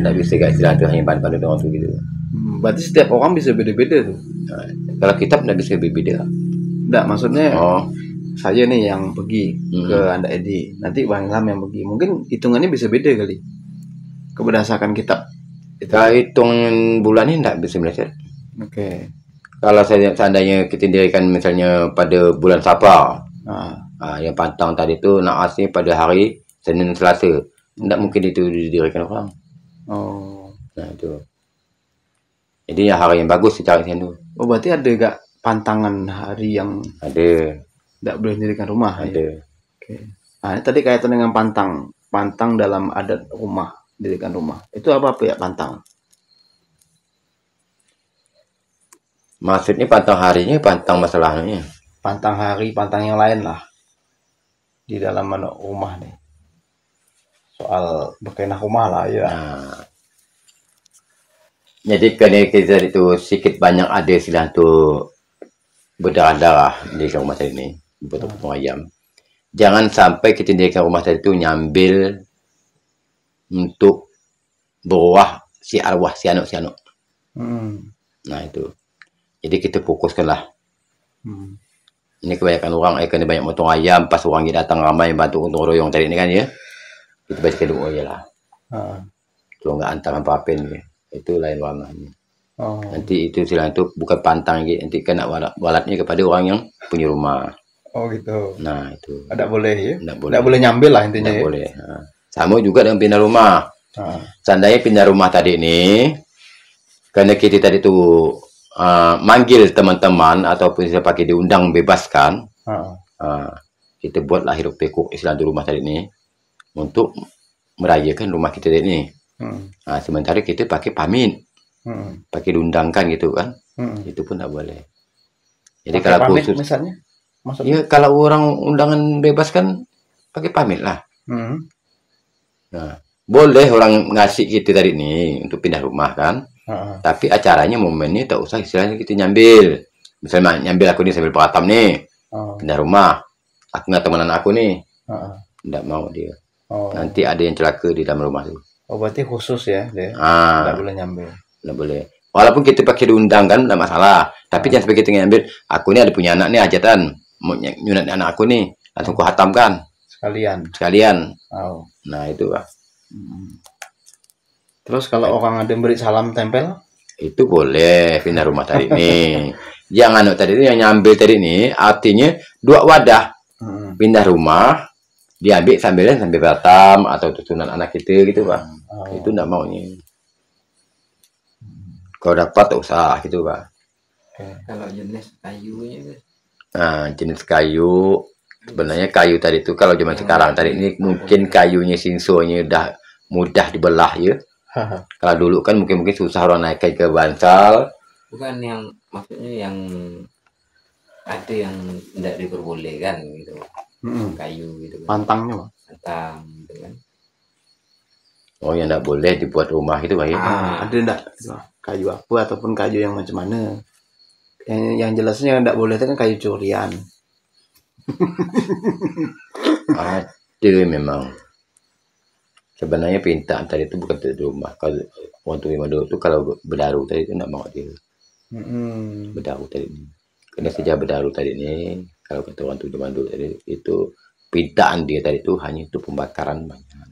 Tak bisa kat istilah tu hanya pada orang tu gitu. Berarti setiap orang bisa beda-beda tuh. Kalau kitab tak bisa berbeza. Enggak, maksudnya saya nih yang pergi ke Anda Edi, nanti Bang Ilham yang pergi. Mungkin hitungannya bisa beda kali. Berdasarkan kitab. Kalau hitung bulan ini tak bisa meleset. Oke. Kalau seandainya kita dirikan misalnya pada bulan Safar. Yang pantang tadi tu nak asing pada hari Senin Selasa. Tak mungkin itu didirikan orang. Nah itu. Jadi hari yang bagus secara itu. Berarti ada gak pantangan hari yang ada? Tak boleh dirikan rumah. Ada. Ya? Oke. Ini tadi kaitan dengan pantang dalam adat rumah, dirikan rumah. Itu apa ya pantang? Maksudnya pantang harinya, pantang masalahnya. Pantang hari, pantang yang lain lah. di dalam rumah nih. Soal berkenah rumah lah ya. Nah, jadi karena kita itu sedikit banyak ada istilah tuh berdarah-darah di rumah tadi ini, potong ayam. Jangan sampai kita di rumah tadi itu nyambil untuk berwah si arwah si anak. Nah itu. Jadi kita fokuskanlah. Ini kebanyakan orang kena banyak potong ayam pas orang datang ramai bantu untuk royong tadi ini kan ya. Kita baca doa ya lah. Kalau nggak antara apa-apin ya. Itu lain warnanya. Nanti itu silang itu bukan pantang gitu. Nanti kena walatnya kepada orang yang punya rumah. Oh gitu. Nah itu. Tidak boleh ya. Tidak boleh nyambil lah intinya. Tidak ya. boleh. Nah. Sama juga dengan pindah rumah. Seandainya pindah rumah tadi ini, karena kita tadi itu manggil teman-teman ataupun siapa pakai diundang bebaskan, kita buatlah hirup pikuk istilah di rumah tadi ini untuk merayakan rumah kita tadi ini. Nah, sementara kita pakai pamit, pakai diundangkan gitu kan, itu pun tidak boleh. Jadi pakai kalau pamit khusus, misalnya, maksudnya? ya kalau orang undangan bebas kan pakai pamit lah. Nah, boleh orang ngasih kita tadi ini untuk pindah rumah kan, tapi acaranya momennya tak usah istilahnya kita nyambil. Misalnya nyambil aku nih sambil peratam nih, pindah rumah, aku nggak temenan aku nih, tidak mau dia. Nanti ada yang celaka di dalam rumah itu. Oh berarti khusus ya dia, tidak boleh nyambil. Tidak boleh. Walaupun kita pakai diundang kan tidak masalah, tapi jangan sampai kita nyambil. Aku ini ada punya anak nih hajatan, mau nyunat anak aku nih, langsung ku hatamkan. Sekalian. Nah itu Pak. Terus kalau orang ada beri salam tempel, itu boleh pindah rumah tadi ini. Yang tadi itu yang nyambil tadi ini artinya dua wadah. Pindah rumah diambil sambil batam atau tutunan anak kita gitu Pak. Itu enggak maunya. Kalau dapat tak usah gitu Pak. Kalau jenis kayunya, nah jenis kayu sebenarnya kayu tadi itu kalau zaman sekarang tadi ini mungkin kayunya sinsonya udah mudah dibelah ya. Kalau dulu kan mungkin susah orang naikkan ke bansal. Bukan yang maksudnya yang ada yang tidak diperbolehkan gitu. Kayu gitu kan. Pantangnya Pak. Pantang gitu kan. Oh yang tidak boleh dibuat rumah itu Pak ya. Ada enggak kayu apa ataupun kayu yang macam mana? Yang jelasnya tidak boleh itu kan kayu curian. Ada memang. Sebenarnya pintaan tadi itu bukan di rumah. Kalau untuk dulu itu kalau berdaru tadi itu tidak mau dia. Berdaru tadi ini. Karena sejak berdaru tadi ini, kalau kata orang zaman dulu tadi itu pintaan dia tadi itu hanya untuk pembakaran banyak.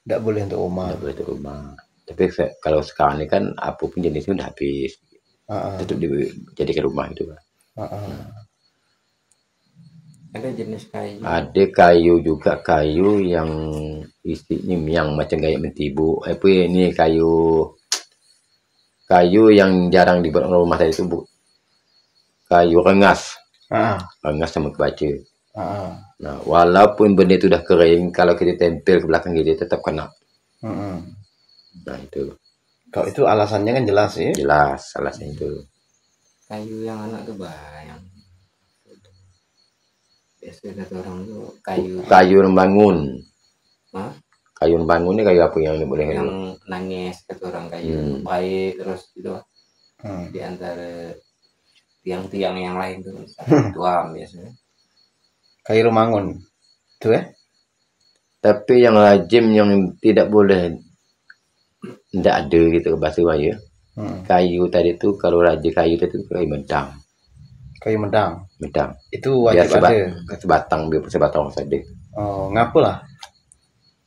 Tidak boleh untuk rumah. Tidak boleh untuk rumah. Tapi kalau sekarang ini kan apapun jenisnya udah habis. Tetap dijadikan rumah itu Pak. Ada jenis kayu. Ada kayu juga kayu yang isinya yang macam kayak mentibu. Ini kayu yang jarang dibuat rumah tadi itu kayu rengas. Rengas sama kebaca. Nah, walaupun benda itu udah kering, kalau kita tempel ke belakang dia tetap kena. Nah itu. Kalau itu alasannya kan jelas ya. Jelas alasannya itu. Kayu yang anak tuh bayang. Biasanya kata orang tuh kayu membangun. Kayu membangun ini kayu apa yang boleh? Yang nangis kata orang kayu baik terus gitu. Di antara tiang-tiang yang lain tuh tuam biasanya. Kayu remangun. Itu ya? Tapi yang lazim yang tidak boleh tidak ada gitu bahasa ya. Kayu tadi itu kalau raja kayu tadi itu kayu medang. Kayu medang. Itu biar wajib ada. Sebatang saja. Oh, ngapalah?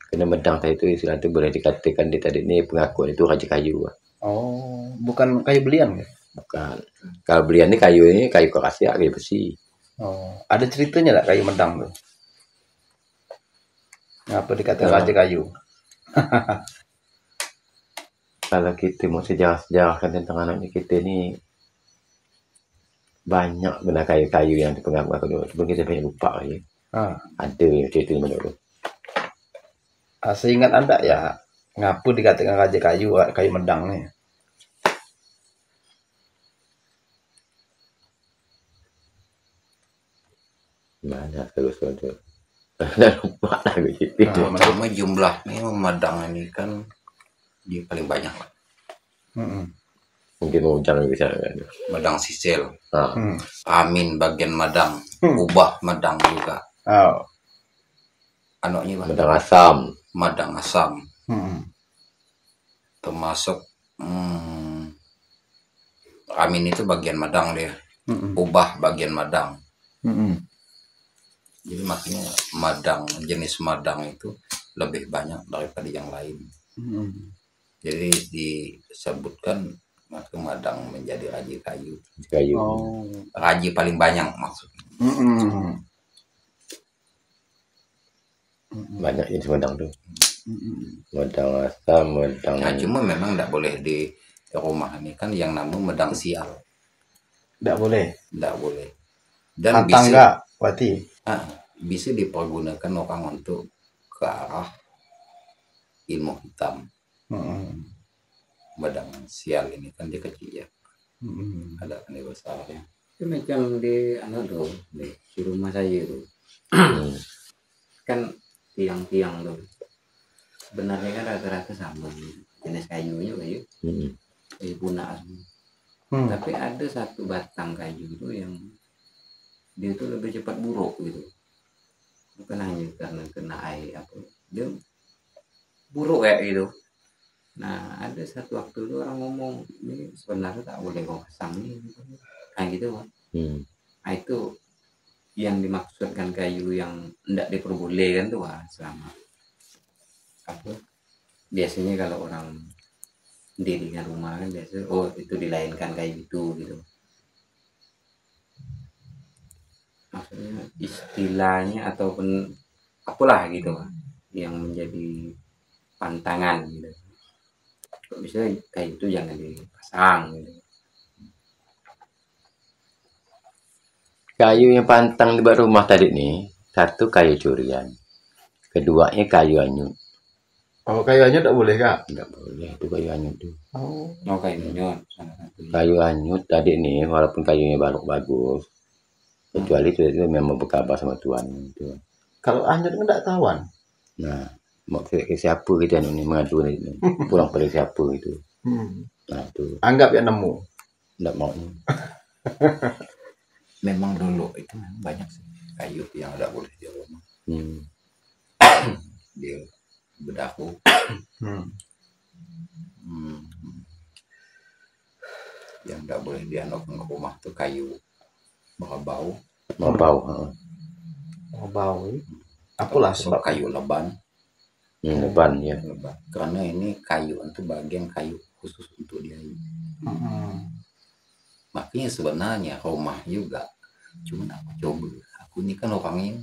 Karena medang tadi itu istilah itu boleh dikatakan di tadi ini pengakuan itu raja kayu. Oh, bukan kayu belian ya? Bukan. Kalau belian ini kayu akasia, kayu besi. Oh, ada ceritanya enggak kayu medang tuh? Ngapa dikatakan raja kayu? Kalau kita mau sejarah-sejarahkan tentang anaknya kita ini banyak benar kayu-kayu yang dipegang aku dulu. Sebelum kita banyak lupa ya. Ada cerita dulu. Seingat Anda ya, ngapa dikatakan raja kayu medang nih? Mana terus itu. Udah lupa lah gitu. Cuma jumlahnya Madang ini kan di paling banyak lah. Mungkin Ujang bisa kan. Madang Sisil, Nah, Amin bagian Madang, Ubah Madang juga. Anaknya Bang. Madang Asam. Madang Asam. Termasuk Amin itu bagian Madang dia. Ubah bagian Madang. Jadi makanya Madang, jenis Madang itu lebih banyak daripada yang lain. Jadi disebutkan maka Madang menjadi raji kayu. Raji paling banyak maksudnya. Banyak jenis Madang tuh. Madang Asam, Madang. Nah, cuma memang tidak boleh di rumah ini kan yang namanya Madang sial. Tidak boleh. Tidak boleh. Dan Hantang enggak, berarti. Bisa dipergunakan orang untuk ke arah ilmu hitam. Madang sial ini kan dia kecil ya. Ada kan dia besarnya. Itu macam di tuh di rumah saya itu. Kan tiang-tiang tuh. Sebenarnya kan rata-rata sama jenis kayunya kayu. Kayu punah semua. Tapi ada satu batang kayu itu yang dia tuh lebih cepat buruk gitu. Bukan hanya karena kena air apa, dia buruk kayak gitu. Nah ada satu waktu itu orang ngomong ini sebenarnya tak boleh kau pasang nih, kayak gitu kan. Nah itu yang dimaksudkan kayu yang tidak diperbolehkan tuh selama apa? Biasanya kalau orang mendirikan rumah kan biasa, itu dilainkan kayu itu gitu. Maksudnya istilahnya ataupun apalah gitu yang menjadi pantangan gitu. Kok bisa kayak itu jangan dipasang gitu. Kayu yang pantang di rumah tadi nih, satu kayu curian, keduanya kayu anyut. Kayu anyut tidak boleh kak? Tidak boleh itu kayu anyut tuh. Kayu anyut. Kayu anyut tadi nih, walaupun kayunya bagus, kecuali itu memang berkabar sama Tuhan itu. Kalau anyut kan tidak tawan. Nah, mau ke siapa gitu nih mengadu nih, pulang pada siapa itu. Nah itu. Anggap ya nemu. Tidak mau. Memang dulu itu banyak sih kayu yang tidak boleh di rumah. Dia berdaku. Yang tidak boleh dianokkan ke rumah tuh kayu bau. Bau. Apalah sebab kayu leban. Leban ya. Leban. Karena ini kayu itu bagian kayu khusus untuk dia. Makanya sebenarnya rumah juga. Cuman aku coba. Aku ini kan orangnya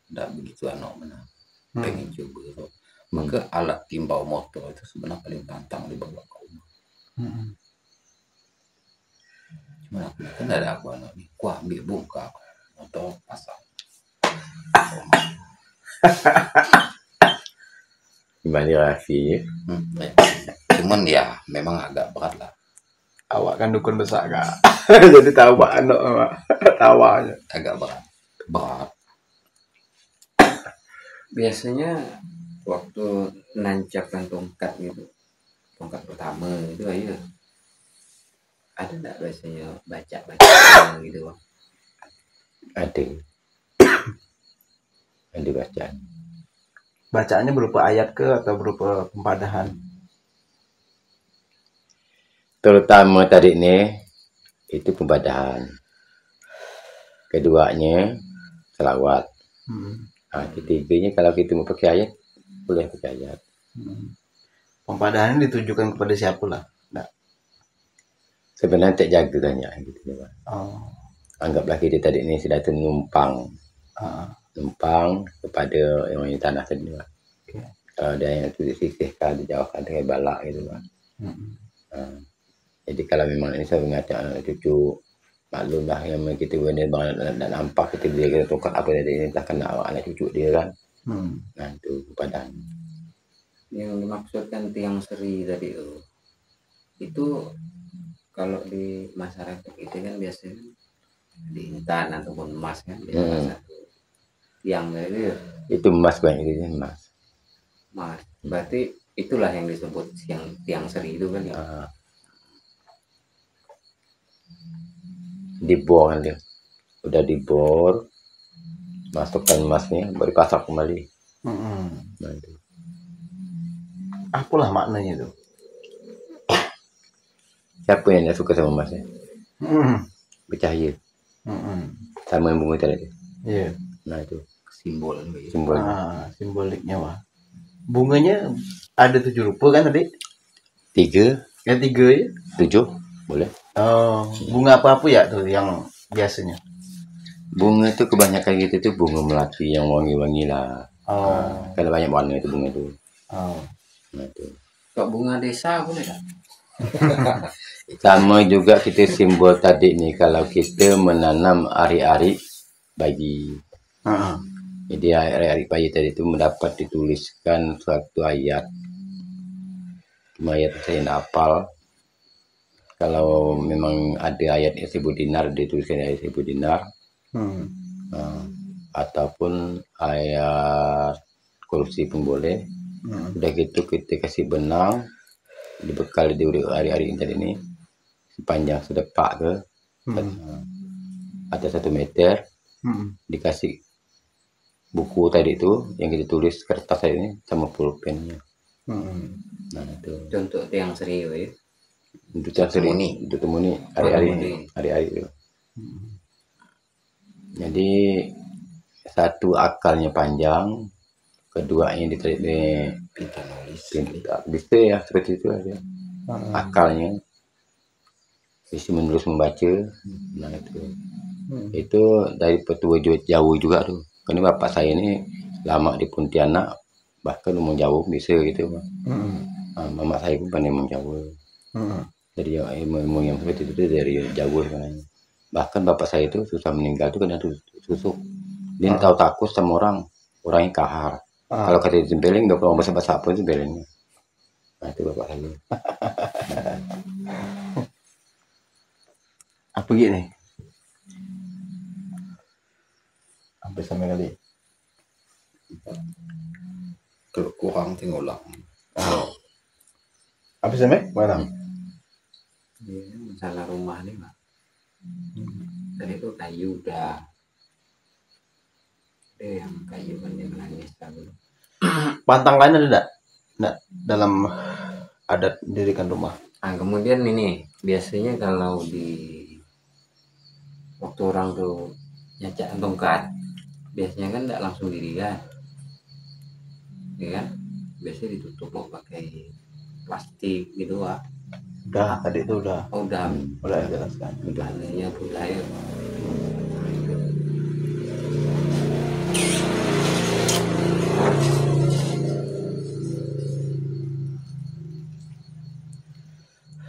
tidak begitu benar. Pengen coba. Maka alat timbau motor itu sebenarnya paling pantang dibawa ke rumah. Cuman aku kan ada aku anak nih. Aku ambil buka motor pasang. Gimana rasanya? Cuman ya memang agak berat lah. Awak kan dukun besar kak. Jadi tahu pak anak tawanya. Agak berat. Biasanya waktu nancapkan tongkat gitu, tongkat pertama itu aja ada nggak biasanya baca gitu bang? Ada bacaan. Bacaannya berupa ayat ke atau berupa pempadahan? Terutama tadi nih itu pembadahan. Keduanya selawat. Nah, ketiganya kalau kita mau pakai ayat boleh pakai ayat. Pempadahan ditujukan kepada siapa lah? Nah. Sebenarnya tak jaga tanya gitu ya. Anggaplah kita tadi ini sudah numpang. Numpang kepada yang punya tanah tadi Pak. Kalau ada yang itu disisihkan, dijauhkan dengan balak gitu Pak. Jadi kalau memang ini saya mengajak anak cucu, maklumlah yang kita benar banget dan nampak kita dia kena tukar apa tadi ini tak kena anak cucu dia kan. Nah itu padang. Yang dimaksudkan tiang seri tadi itu kalau di masyarakat itu kan biasanya di intan ataupun emas kan, di salah satu tiang itu Itu emas banyak itu emas. emas. Berarti itulah yang disebut tiang seri itu kan ya. Dibor kan dia. Udah dibor, masukkan emasnya, baru pasang kembali. Nah, itu. Apalah maknanya itu? Siapa yang tidak suka sama emasnya? Bercahaya. Sama yang bunga tadi. Iya. Nah itu Simbol simbolnya. Simboliknya wah. Bunganya ada 7 rupa kan tadi? 3, Ya 3 ya. 7, boleh. Oh, bunga apa ya tuh yang biasanya? Bunga itu kebanyakan gitu tuh bunga melati yang wangi-wangi lah. Oh. Karena banyak warna itu bunga itu. Oh. Nah itu. kok bunga desa boleh kan? Sama juga kita simbol tadi nih kalau kita menanam ari-ari bayi. Jadi ari-ari bayi tadi itu mendapat dituliskan suatu ayat. Cuma ayat saya hafal. Kalau memang ada ayat 1000 dinar dituliskan ayat 1000 dinar. Ataupun ayat kursi pun boleh. Udah gitu kita kasih benang dibekal di hari-hari tadi ini sepanjang sedepak ke ada 1 meter, dikasih buku tadi itu yang kita tulis kertas tadi ini sama pulpennya. Nah itu Untuk tiang seri ya. untuk yang sering untuk temuni hari-hari itu. Jadi satu akalnya panjang, kedua ini ditarik pintar bisa ya seperti itu aja. Akalnya bisa menerus membaca. Nah itu dari petua jauh juga tuh. Karena bapak saya ini lama di Pontianak, bahkan ngomong jauh bisa gitu. Mama saya pun pandai ngomong jauh. Dari ilmu yang seperti itu dari jauh sebenarnya. Bahkan bapak saya itu susah meninggal itu karena susuk. Dia tahu takut sama orangnya kahar. Kalau kata jembeling nggak perlu bahasa apa itu jembelingnya. Nah itu bapak saya. Apa gini? Sampai sampai kali. Kalau kurang tinggal ulang. Apa sampai? Mana? Masalah rumah nih Pak. Tadi itu kayu udah. Yang kayu kan yang nangis dulu. Pantang lain ada enggak dalam adat mendirikan rumah? Nah, kemudian ini biasanya kalau di waktu orang tuh nyacak tongkat, biasanya kan enggak langsung dirikan, ya kan? Biasanya ditutup mau pakai plastik gitu ah. Udah tadi itu udah. Oh, udah jelaskan. Udah adanya budaya.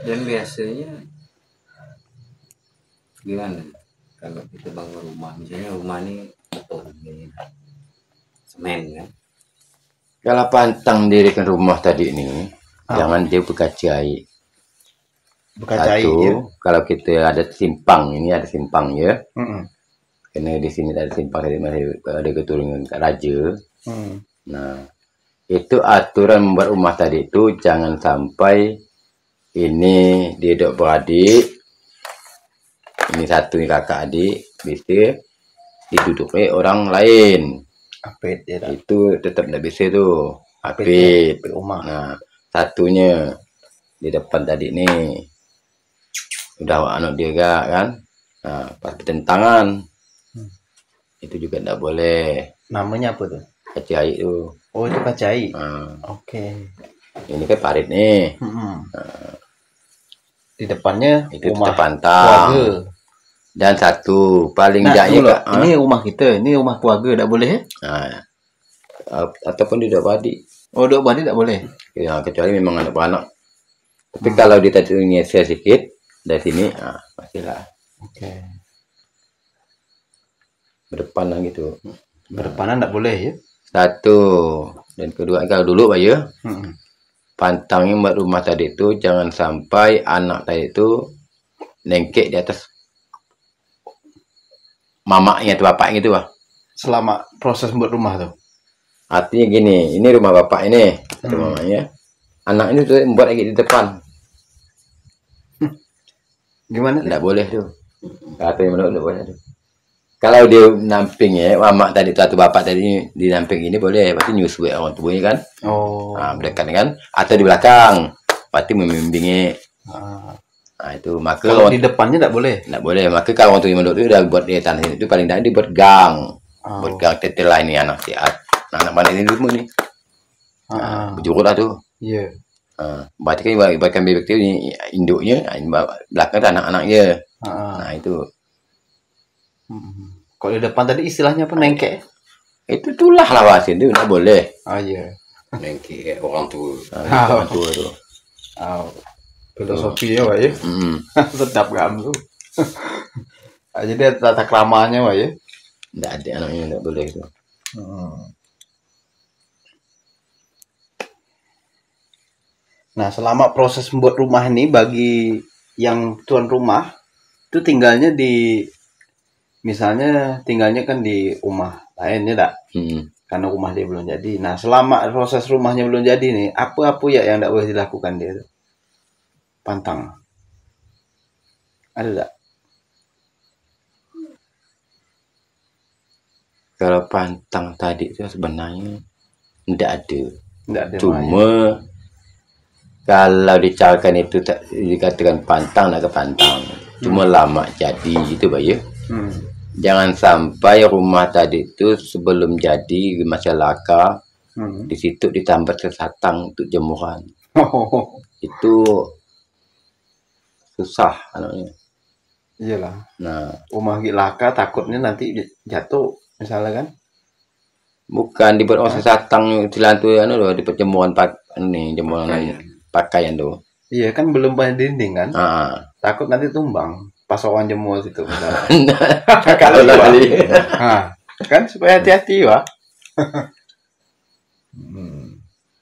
Dan biasanya gimana kalau kita bangun rumah, misalnya rumah ini beton gini, semen kan? Kalau pantang dirikan rumah tadi ini, jangan dia berkacai. Berkacai Satu, ya. kalau kita ada simpang, ini ada simpang ya. Karena di sini ada simpang, masih ada keturunan raja. Nah, itu aturan membuat rumah tadi itu jangan sampai ini dia dok beradik, ini satu ini kakak adik, bisa diduduki orang lain. Apit ya. Itu tetap tidak bisa tuh. Apit rumah. Nah, satunya di depan tadi nih udah anak dia gak kan. Nah, pas bertentangan itu juga tidak boleh. Namanya apa tuh? Kacai itu. Oh itu kacai. Oke. Ini kan parit nih. Di depannya itu rumah pantang. Dan satu paling jahnya ini rumah kita, ini rumah keluarga tidak boleh ya? Nah, ataupun tidak badi. Oh, dok badi tidak boleh. Ya, kecuali memang anak-anak. Tapi kalau ditanya sedikit dari sini, pastilah. Oke. Berdepanan gitu. Berdepanan tidak boleh ya? Satu dan kedua kalau dulu Pak ya. Pantangnya buat rumah tadi itu jangan sampai anak tadi itu nengkek di atas mamaknya tuh bapaknya gitu, Wah. Selama proses buat rumah tuh. Artinya gini, ini rumah bapak ini, ada mamanya. Anak ini tuh buat lagi di depan. Gimana? Enggak boleh tuh. Katanya menurut enggak boleh tuh. Kalau dia namping ya, mamak tadi atau bapak tadi di namping ini boleh, berarti nyusul orang tuanya kan. Oh. Nah, dekat kan, atau di belakang, berarti membimbingi. Nah, itu maka kalau di depannya enggak boleh. Enggak boleh. Maka kalau orang tuanya menurut itu udah buat dia tanah itu paling tidak dibuat gang. Buat gang tetel ini anak siat. Anak mana ini dulu nih. Berjurut lah tuh. Iya. Berarti kan ibaratkan bebek itu ini induknya, belakang anak-anaknya. Nah, itu. Kalau di depan tadi istilahnya apa, nengkek? Itu tulah lah wasin itu enggak boleh. Iya. Nengkek orang tua. Orang tua tuh. Filosofi ya, Pak ya. Sedap kamu. Jadi ada tata keramanya, Pak ya. Enggak ada anaknya enggak boleh itu. Nah, selama proses membuat rumah ini bagi yang tuan rumah itu tinggalnya di, misalnya tinggalnya kan di rumah lainnya enggak? Karena rumah dia belum jadi. Nah, selama proses rumahnya belum jadi nih, apa-apa ya yang enggak boleh dilakukan dia tuh? Pantang. Ada enggak? Kalau pantang tadi itu sebenarnya enggak ada. Enggak ada. Cuma kalau dicarikan itu tak dikatakan pantang nak ke pantang. Cuma lama jadi itu Pak ya. Jangan sampai rumah tadi itu sebelum jadi masyarakat di situ ditambah sesatang untuk jemuran. Itu susah anaknya. Iyalah. Nah, rumah gilaka takutnya nanti jatuh misalnya kan. Bukan dibuat orang sesatang dilantu anu loh di perjemuran jemuran pakaian tuh. Iya kan belum punya dinding kan. Takut nanti tumbang pas orang jemur situ misalnya. Kalau kali. Kan supaya hati-hati Wak.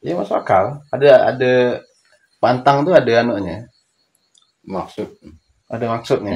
Ya masuk akal. Ada pantang tuh ada anunya. Maksud. Ada maksudnya.